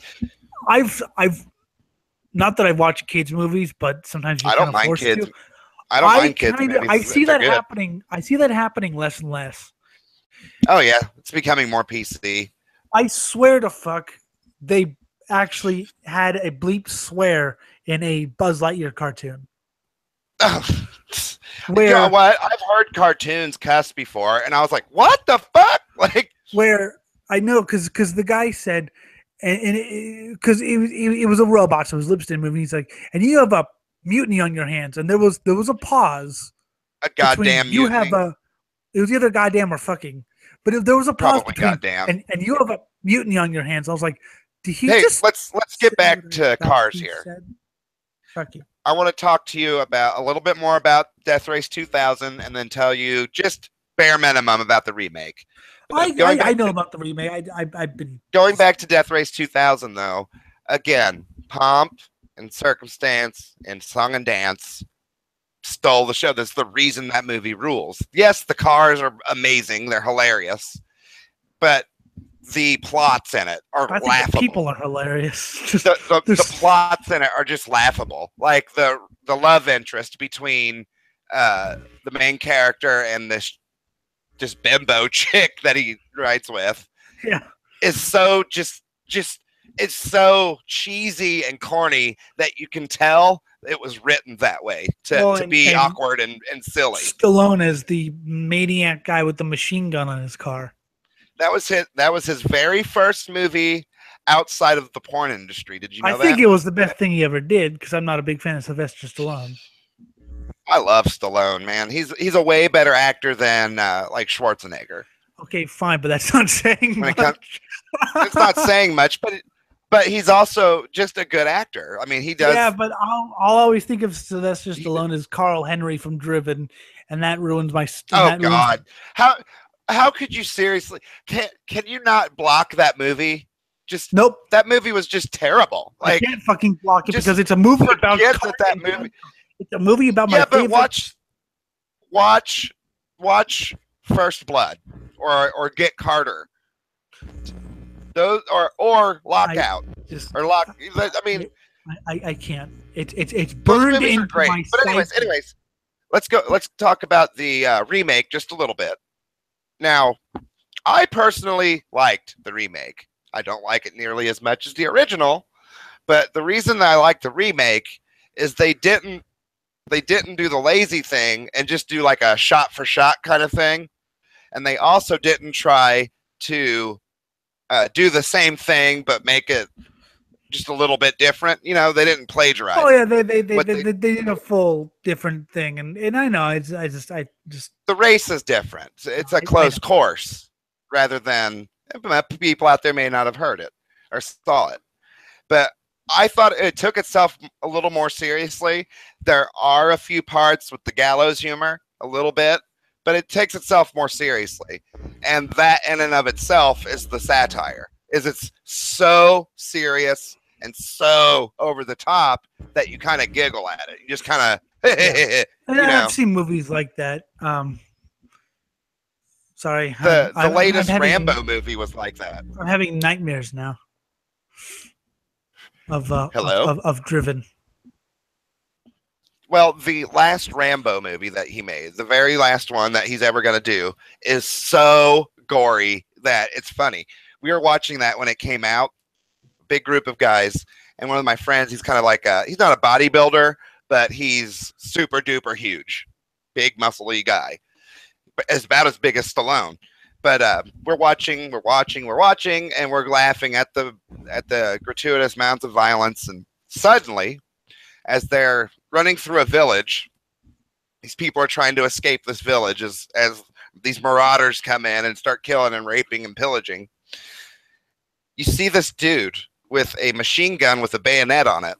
I've not that I've watched kids movies, but sometimes I don't mind kids. I don't mind kids. I see that happening. I see that happening less and less. Oh yeah, it's becoming more PC. I swear to fuck, they actually had a bleep swear in a Buzz Lightyear cartoon. Where, you know what? I've heard cartoons cuss before, and I was like, "What the fuck?" Where I know because the guy said, and because it was a robot, so it was Lipston movie. He's like, and you have a mutiny on your hands, and there was a pause. A goddamn mutiny. You have it was either goddamn or fucking, but there was a pause between goddamn. And you have a mutiny on your hands. I was like, did he just? Let's get back to cars here. Fuck you. I want to talk to you about a little bit more about Death Race 2000, and then tell you just bare minimum about the remake. I know about the remake. I've been going back to Death Race 2000 though. Again, pomp and circumstance and song and dance. stole the show. That's the reason that movie rules. Yes, the cars are amazing. They're hilarious. But the plots in it are I think laughable. the people are hilarious. Just, the plots in it are just laughable. Like the love interest between the main character and this bimbo chick that he rides with. Yeah. Is so just it's so cheesy and corny that you can tell it was written that way to be awkward and silly. Stallone is the maniac guy with the machine gun on his car. That was his very first movie outside of the porn industry. Did you know that? I think it was the best thing he ever did because I'm not a big fan of Sylvester Stallone. I love Stallone, man. He's a way better actor than like Schwarzenegger. Okay, fine, but that's not saying much. It's not saying much, but he's also just a good actor. I mean, he does. Yeah, but I'll always think of Sylvester Stallone as Carl Henry from Driven, and that ruins my. God, how could you seriously? Can you not block that movie? Just nope. That movie was just terrible. Like, I can't fucking block it because it's a movie about. That movie. It's a movie about my favorite. Watch First Blood or Get Carter. Those or Lockout or Lock. I mean, I can't. It's burned into my. But anyways, let's talk about the remake just a little bit. Now, I personally liked the remake. I don't like it nearly as much as the original, but the reason that I like the remake is they didn't do the lazy thing and just do like a shot for shot kind of thing, and they also didn't try to do the same thing but make it just a little bit different. You know, they didn't plagiarize. Oh yeah, they did a full different thing, and I know I just the race is different. It's a close course rather than people out there may not have heard it or saw it, but I thought it took itself a little more seriously. There are a few parts with the gallows humor a little bit, but it takes itself more seriously. And that in and of itself is the satire. It's so serious and so over the top that you kind of giggle at it. You just kind of, I've seen movies like that. Sorry. The latest Rambo movie was like that. I'm having nightmares now. Of Driven. Well, the last Rambo movie that he made, the very last one that he's ever going to do, is so gory that it's funny. We were watching that when it came out, big group of guys, and one of my friends, he's kind of like he's not a bodybuilder, but he's super duper huge, big muscly guy, but about as big as Stallone. But we're watching, and we're laughing at the gratuitous amounts of violence. And suddenly, as they're running through a village, these people are trying to escape this village as these marauders come in and start killing and raping and pillaging. You see this dude with a machine gun with a bayonet on it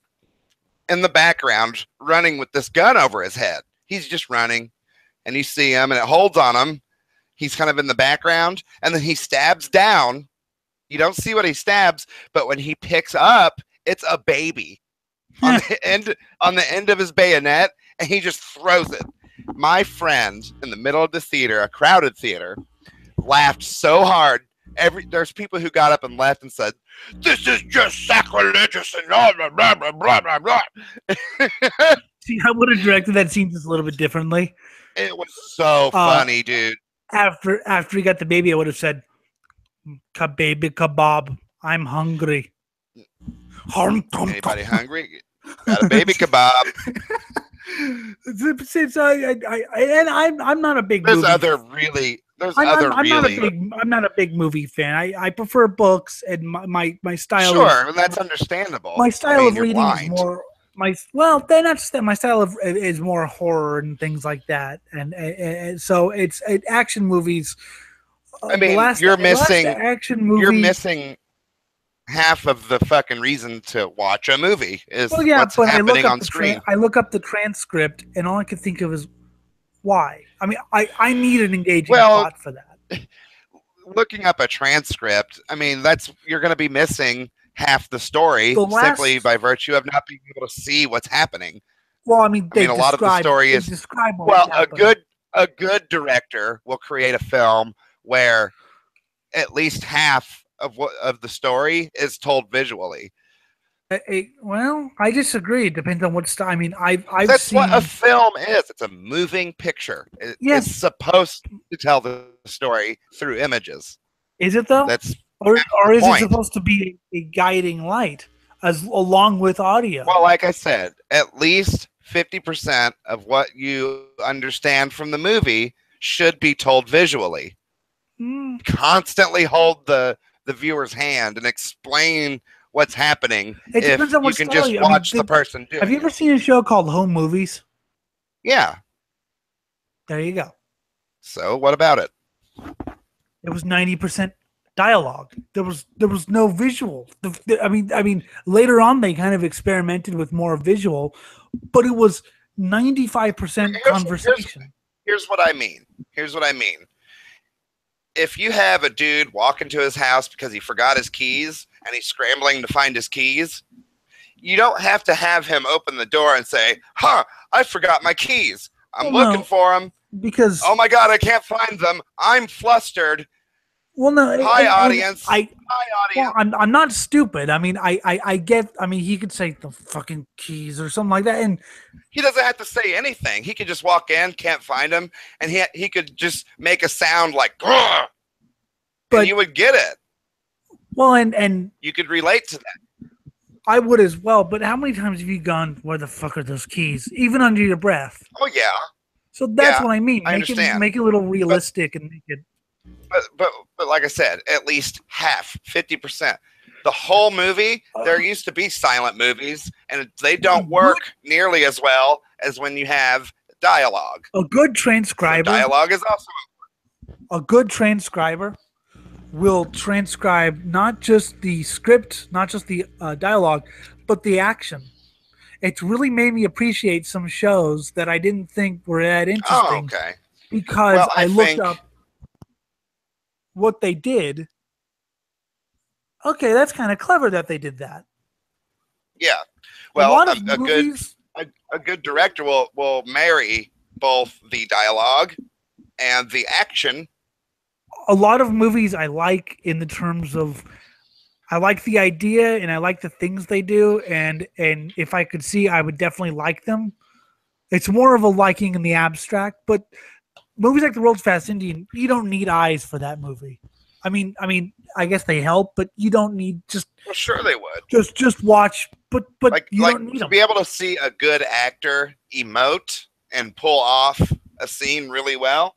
in the background running with this gun over his head. He's just running, and you see him, and it holds on him. He's kind of in the background, and then he stabs down. You don't see what he stabs, but when he picks up, it's a baby on the end of his bayonet, and he just throws it. My friend in the middle of the theater, a crowded theater, laughed so hard. There's people who got up and left and said, "This is just sacrilegious," and blah blah blah blah blah blah blah. See, I would have directed that scene just a little bit differently. It was so funny, dude. After he got the baby, I would have said, "Baby kebab, I'm hungry." Anybody hungry? Got a baby kebab. I'm not a big. I'm not a big movie fan. I prefer books, and my style. Sure, that's understandable. My style of reading is more. My style is more horror and things like that, and so it's action movies. I mean, you're missing half of the fucking reason to watch a movie is what's happening on screen. I look up the transcript, and all I can think of is why. I mean, I need an engaging plot for that. Looking up a transcript, I mean, you're going to be missing half the story simply by virtue of not being able to see what's happening. Well, I mean, I mean, a lot of the story is describe what well, happened. a good director will create a film where at least half of the story is told visually. Well, I disagree. It depends on what style. I mean, I've That's what a seen. film is. It's a moving picture. It's Yes, supposed to tell the story through images. is it though? That's Or the is it point. supposed to be a guiding light as along with audio? Well, like I said, at least 50% of what you understand from the movie should be told visually. Mm, Constantly hold the viewer's hand and explain what's happening it depends if on you what can style just you. I mean, watch the person do have you it. ever seen a show called Home Movies? Yeah. There you go. So what about it? It was 90% dialogue. There was no visual. I mean, later on they kind of experimented with more visual, but it was 95% conversation. Here's what I mean. Here's what I mean. If you have a dude walk into his house because he forgot his keys and he's scrambling to find his keys, you don't have to have him open the door and say, "Huh, I forgot my keys. I'm looking for them. Because oh my God, I can't find them. I'm flustered." Well, no. Hi, audience. Hi, audience. Well, I'm not stupid. I mean, I get. I mean, he could say the fucking keys or something like that, and he doesn't have to say anything. He could just walk in, can't find them, and he could just make a sound like, "Grr!" and you would get it. Well, and you could relate to that. I would as well. But how many times have you gone, "Where the fuck are those keys?" Even under your breath. Oh yeah. So that's what I mean. I understand. Make it a little realistic and make it. But like I said, at least half, 50%. The whole movie, there used to be silent movies, and they don't work nearly as well as when you have dialogue. A good transcriber. So dialogue is also important. A good transcriber will transcribe not just the script, not just the dialogue, but the action. It's really made me appreciate some shows that I didn't think were that interesting. Oh, okay. Because I looked up what they did. Okay, that's kind of clever that they did that. Yeah. Well, a good director will marry both the dialogue and the action. A lot of movies I like in the terms of I like the idea and I like the things they do, and if I could see, I would definitely like them. It's more of a liking in the abstract, but movies like The World's Fast Indian, you don't need eyes for that movie. I mean, I guess they help, but you don't need just. Well, sure they would. Just watch, but you don't need to them. Be able to see a good actor emote and pull off a scene really well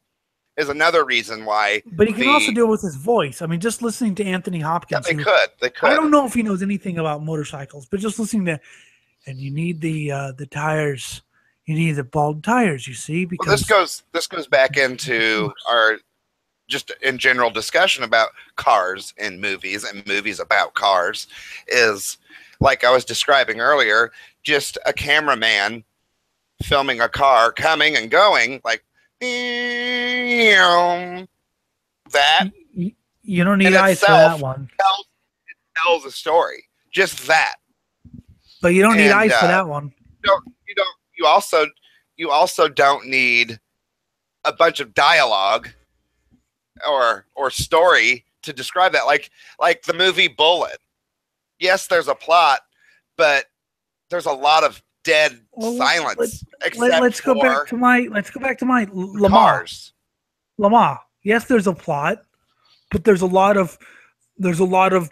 is another reason why. But he can also do it with his voice. I mean, just listening to Anthony Hopkins. Yeah, they could. I don't know if he knows anything about motorcycles, but just listening to, and you need the tires. You need the bald tires, you see, because this goes back into our just in general discussion about cars in movies and movies about cars is like I was describing earlier, just a cameraman filming a car coming and going like that. You don't need eyes for that one. It tells a story. Just that. But you don't need eyes for that one. You also don't need a bunch of dialogue or story to describe that. Like the movie Bullet. Yes, there's a plot, but there's a lot of dead silence. Let's go back to my Le Mans. Le Mans. Yes, there's a plot, but there's a lot of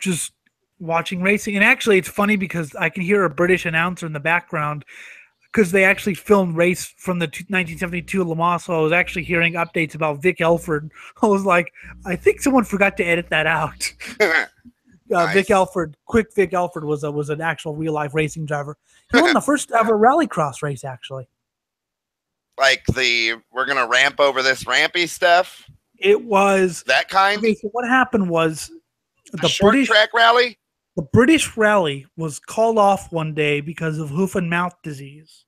just watching racing. And actually, it's funny because I can hear a British announcer in the background because they actually filmed race from the 1972 Le Mans. So I was actually hearing updates about Vic Elford. I was like, I think someone forgot to edit that out. Nice. Vic Elford was an actual real life racing driver. He won the first ever rallycross race, actually. Like we're gonna ramp over this rampy stuff. It was that kind. Okay, so what happened was the short track rally. The British rally was called off one day because of hoof and mouth disease.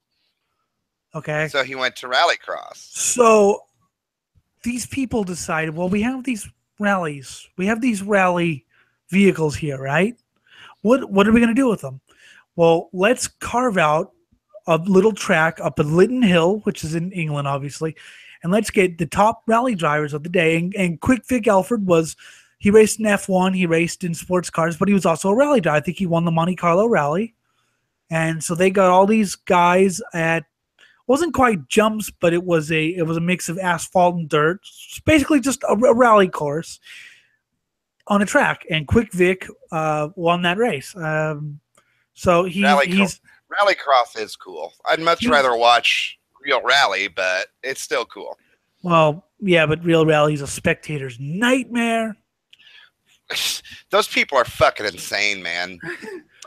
Okay. So he went to rallycross. So these people decided, well, we have these rallies. We have these rally vehicles here, right? What are we going to do with them? Well, let's carve out a little track up at Lytton Hill, which is in England, obviously, and let's get the top rally drivers of the day. And Quick Vic Elford he raced in F1, he raced in sports cars, but he was also a rally driver. I think he won the Monte Carlo Rally. And so they got all these guys at, wasn't quite jumps, but it was a mix of asphalt and dirt. It's basically just a rally course on a track. And Quick Vic won that race. So Rallycross is cool. I'd much rather watch real rally, but it's still cool. Well, yeah, but real rally is a spectator's nightmare. Those people are fucking insane, man.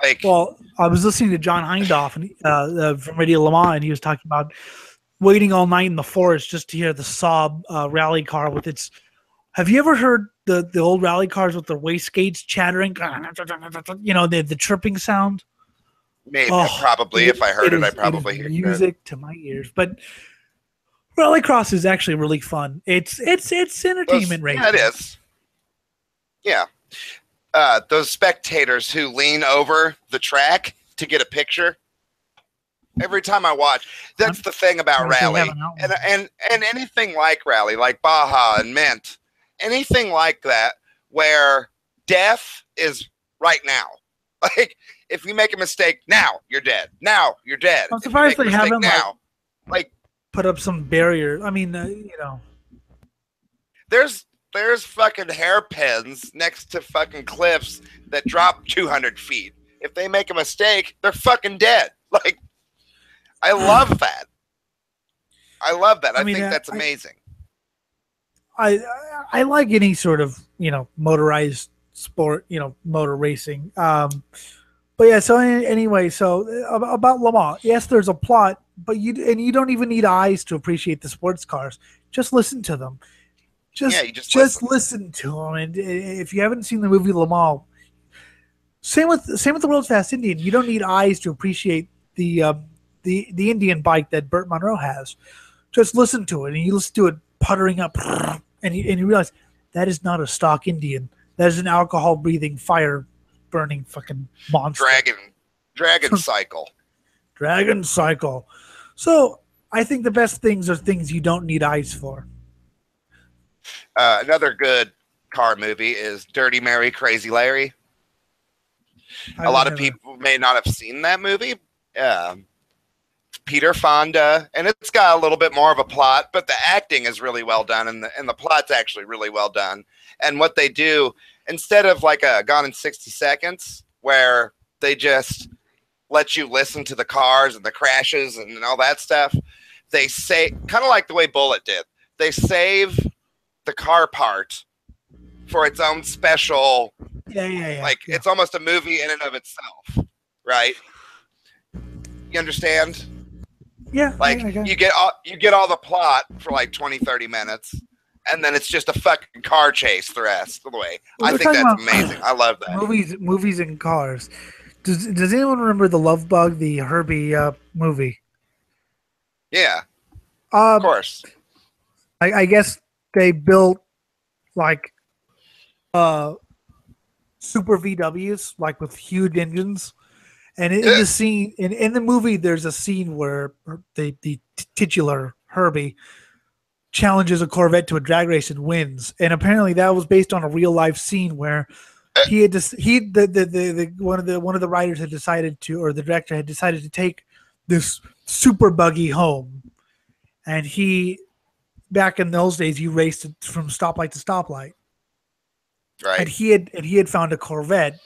Like, well, I was listening to John Hindhaugh from Radio Le Mans, and he was talking about waiting all night in the forest just to hear the Saab rally car with its. Have you ever heard the old rally cars with their wastegates chattering? You know, the chirping sound. Maybe, probably. If I heard it, I probably hear music to my ears. But Rallycross is actually really fun. It's entertainment racing. Yeah, it is. Yeah. Those spectators who lean over the track to get a picture. Every time I watch, that's the thing about rally. And anything like rally, like Baja and Mint, anything like that, where death is right now. Like, if you make a mistake now, you're dead. Now, you're dead. I'm surprised they haven't now, put up some barrier. I mean, you know. There's fucking hairpins next to fucking cliffs that drop 200 feet. If they make a mistake, they're fucking dead. Like, I love that. I think that's amazing. I like any sort of, you know, motorized sport, you know, motor racing. But yeah, so anyway, so about Le Mans, yes, there's a plot, but you don't even need eyes to appreciate the sports cars. Just listen to them. Just listen to them. And if you haven't seen the movie Le Mans, same with the World's Fast Indian, you don't need eyes to appreciate the Indian bike that Burt Munro has. Just listen to it, and you listen to it puttering up, and you realize that is not a stock Indian. That is an alcohol breathing, fire burning fucking monster. Dragon cycle. Dragon cycle. So I think the best things are things you don't need eyes for. Another good car movie is Dirty Mary, Crazy Larry. A lot of people may not have seen that movie. Peter Fonda, and it's got a little bit more of a plot, but the acting is really well done, and the plot's actually really well done. And what they do, instead of like a Gone in 60 Seconds, where they just let you listen to the cars and the crashes and all that stuff, they say, kind of like the way Bullet did, they save the car part for its own special. Yeah. It's almost a movie in and of itself, right? You understand? Yeah. Like, you get all the plot for like 20-30 minutes, and then it's just a fucking car chase the rest of the way. I think that's amazing. I love that. Movies and cars. Does anyone remember The Love Bug, the Herbie movie? Yeah. Of course. I guess they built like super VWs, like with huge engines. And in the scene, in the movie, there's a scene where the titular Herbie challenges a Corvette to a drag race and wins. And apparently, that was based on a real life scene where one of the writers had decided to, or the director had decided to take this super buggy home, and back in those days, you raced it from stoplight to stoplight. Right. And he had found a Corvette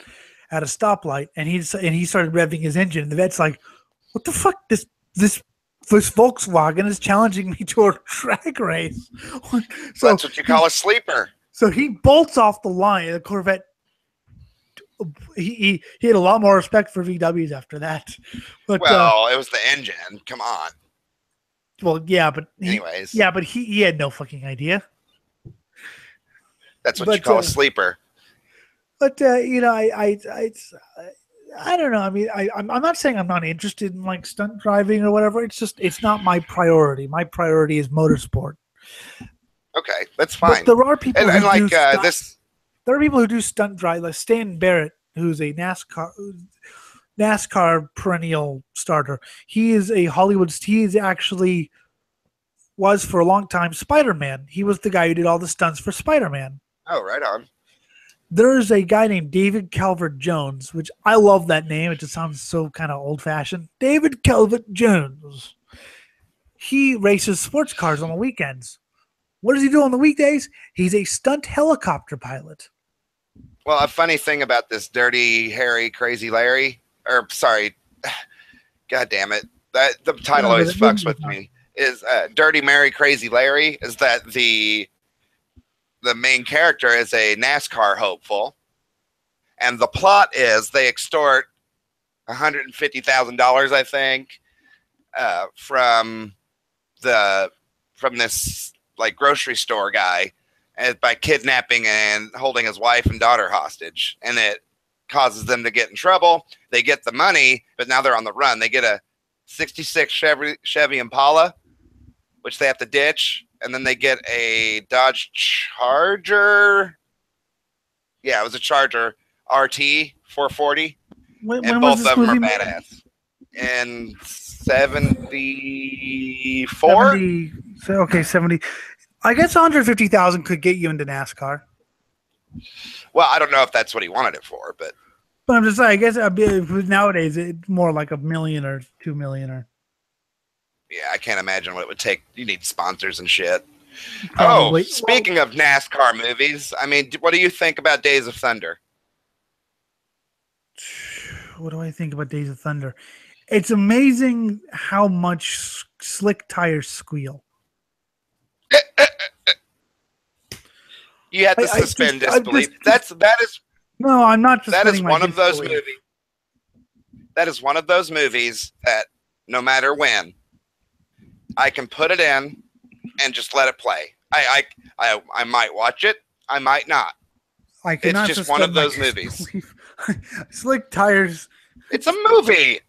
at a stoplight, and he started revving his engine, and the vet's like, "What the fuck? This Volkswagen is challenging me to a drag race." So that's what you call a sleeper. So he bolts off the line. The Corvette. He had a lot more respect for VWs after that. But, it was the engine. Come on. Well, yeah, but anyways, he had no fucking idea. That's what you call a sleeper. But you know, I don't know. I mean, I'm not saying I'm not interested in like stunt driving or whatever. It's just it's not my priority. My priority is motorsport. Okay, that's fine. But there are people there are people who do stunt drive, like Stan Barrett, who's a NASCAR. NASCAR perennial starter. He is a Hollywood. He is actually was for a long time Spider-Man. He was the guy who did all the stunts for Spider-Man. Oh, right on. There's a guy named David Calvert Jones, which I love that name. It just sounds so kind of old-fashioned. David Calvert Jones. He races sports cars on the weekends. What does he do on the weekdays? He's a stunt helicopter pilot. Well, a funny thing about this Dirty Harry Crazy Larry, or sorry, God damn it, that the title always fucks with me. Is Dirty Mary Crazy Larry? Is that the main character is a NASCAR hopeful, and the plot is they extort $150,000, I think, from this like grocery store guy, by kidnapping and holding his wife and daughter hostage, and it causes them to get in trouble. They get the money, but now they're on the run. They get a '66 Chevy Impala, which they have to ditch. And then they get a Dodge Charger. Yeah, it was a Charger RT 440. And both of them are badass. In 74? 70. I guess 150,000 could get you into NASCAR. Well, I don't know if that's what he wanted it for, but I'm just saying, I guess nowadays it's more like $1 million or $2 million or. Yeah, I can't imagine what it would take. You need sponsors and shit. Probably. Oh, speaking of NASCAR movies, I mean, what do you think about Days of Thunder? What do I think about Days of Thunder? It's amazing how much slick tires squeal. You have to suspend disbelief. That is. No, I'm not. That is one of those movies. That is one of those movies that no matter when, I can put it in and just let it play. I might watch it. I might not. It's just one of those movies. Slick tires. It's a movie.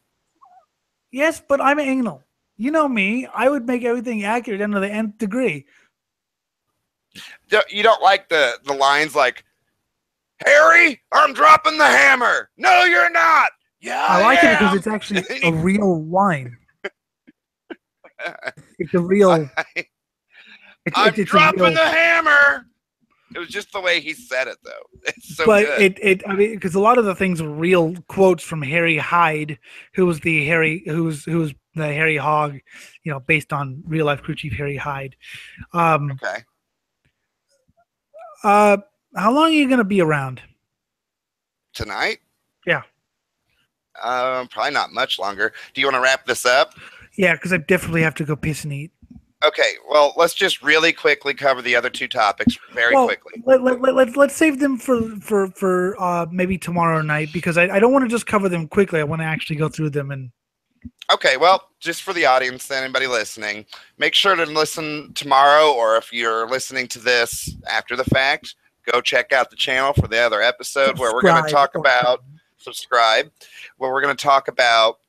Yes, but I'm anal. You know me. I would make everything accurate to the nth degree. You don't like the lines like, Harry, I'm dropping the hammer. No, you're not. Yeah, I like it because it's actually a real line. It's a real. I'm dropping the hammer. It was just the way he said it, though. It's so good. I mean, because a lot of the things were real quotes from Harry Hyde, who was the Harry Hog, based on real life crew chief Harry Hyde. Okay. How long are you going to be around? Tonight? Yeah. Probably not much longer. Do you want to wrap this up? Yeah, because I definitely have to go piss and eat. Okay, well, let's just really quickly cover the other two topics quickly. Let's save them for maybe tomorrow night, because I don't want to just cover them quickly. I want to actually go through them. And okay, well, just for the audience, anybody listening, make sure to listen tomorrow, or if you're listening to this after the fact, go check out the channel for the other episode where we're going to talk about where we're going to talk about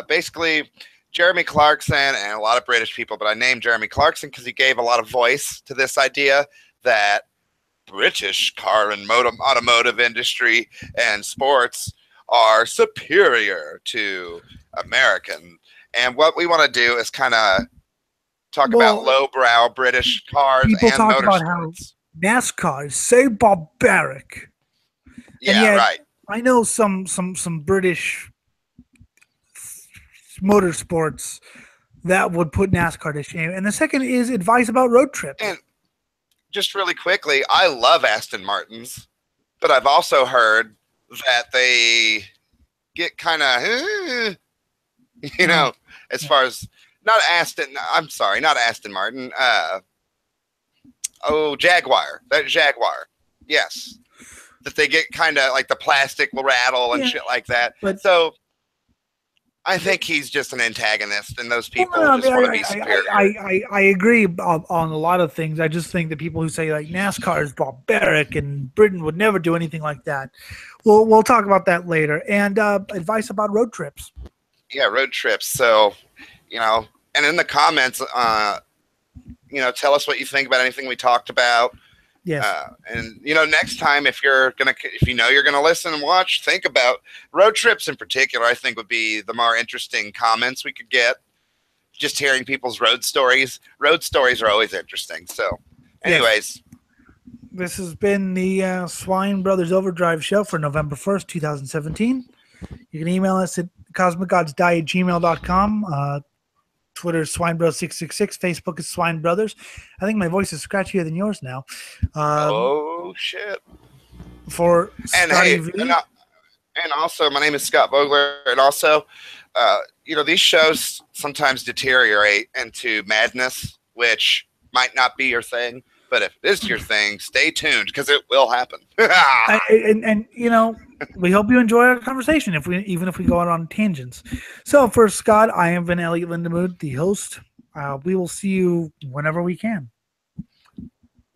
basically Jeremy Clarkson and a lot of British people, but I named Jeremy Clarkson because he gave a lot of voice to this idea that British car and automotive industry and sports are superior to American. And what we want to do is kind of talk about lowbrow British cars and talk motorsports. About how NASCAR is so barbaric. Yeah, right. I know some British motorsports that would put NASCAR to shame. And the second is advice about road trips. And just really quickly, I love Aston Martins, but I've also heard that they get kind of, as far as not Aston Martin. Jaguar. That Jaguar. Yes. That they get kind of like the plastic will rattle and shit like that. But so I think he's just an antagonist, and those people just want to be superior. I agree on a lot of things. I just think that people who say like NASCAR is barbaric and Britain would never do anything like that. We'll talk about that later. And advice about road trips. Yeah, road trips. So, and in the comments, tell us what you think about anything we talked about. Yes. And next time, if you know you're gonna listen and watch, think about road trips in particular. I think would be the more interesting comments we could get. Just hearing people's road stories. Road stories are always interesting. So, anyways, this has been the Swine Brothers Overdrive show for November 1st, 2017. You can email us at cosmicgodsdie@gmail.com. Twitter is SwineBros666. Facebook is Swine Brothers. I think my voice is scratchier than yours now. Oh shit! For And Scotty hey, V. and also my name is Scott Vogler, and also, these shows sometimes deteriorate into madness, which might not be your thing. But if it is your thing, stay tuned because it will happen. and we hope you enjoy our conversation, even if we go out on tangents. So for Scott, I am Van Elliott Lindemood, the host. We will see you whenever we can.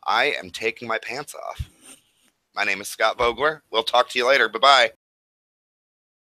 I am taking my pants off. My name is Scott Vogler. We'll talk to you later. Bye-bye.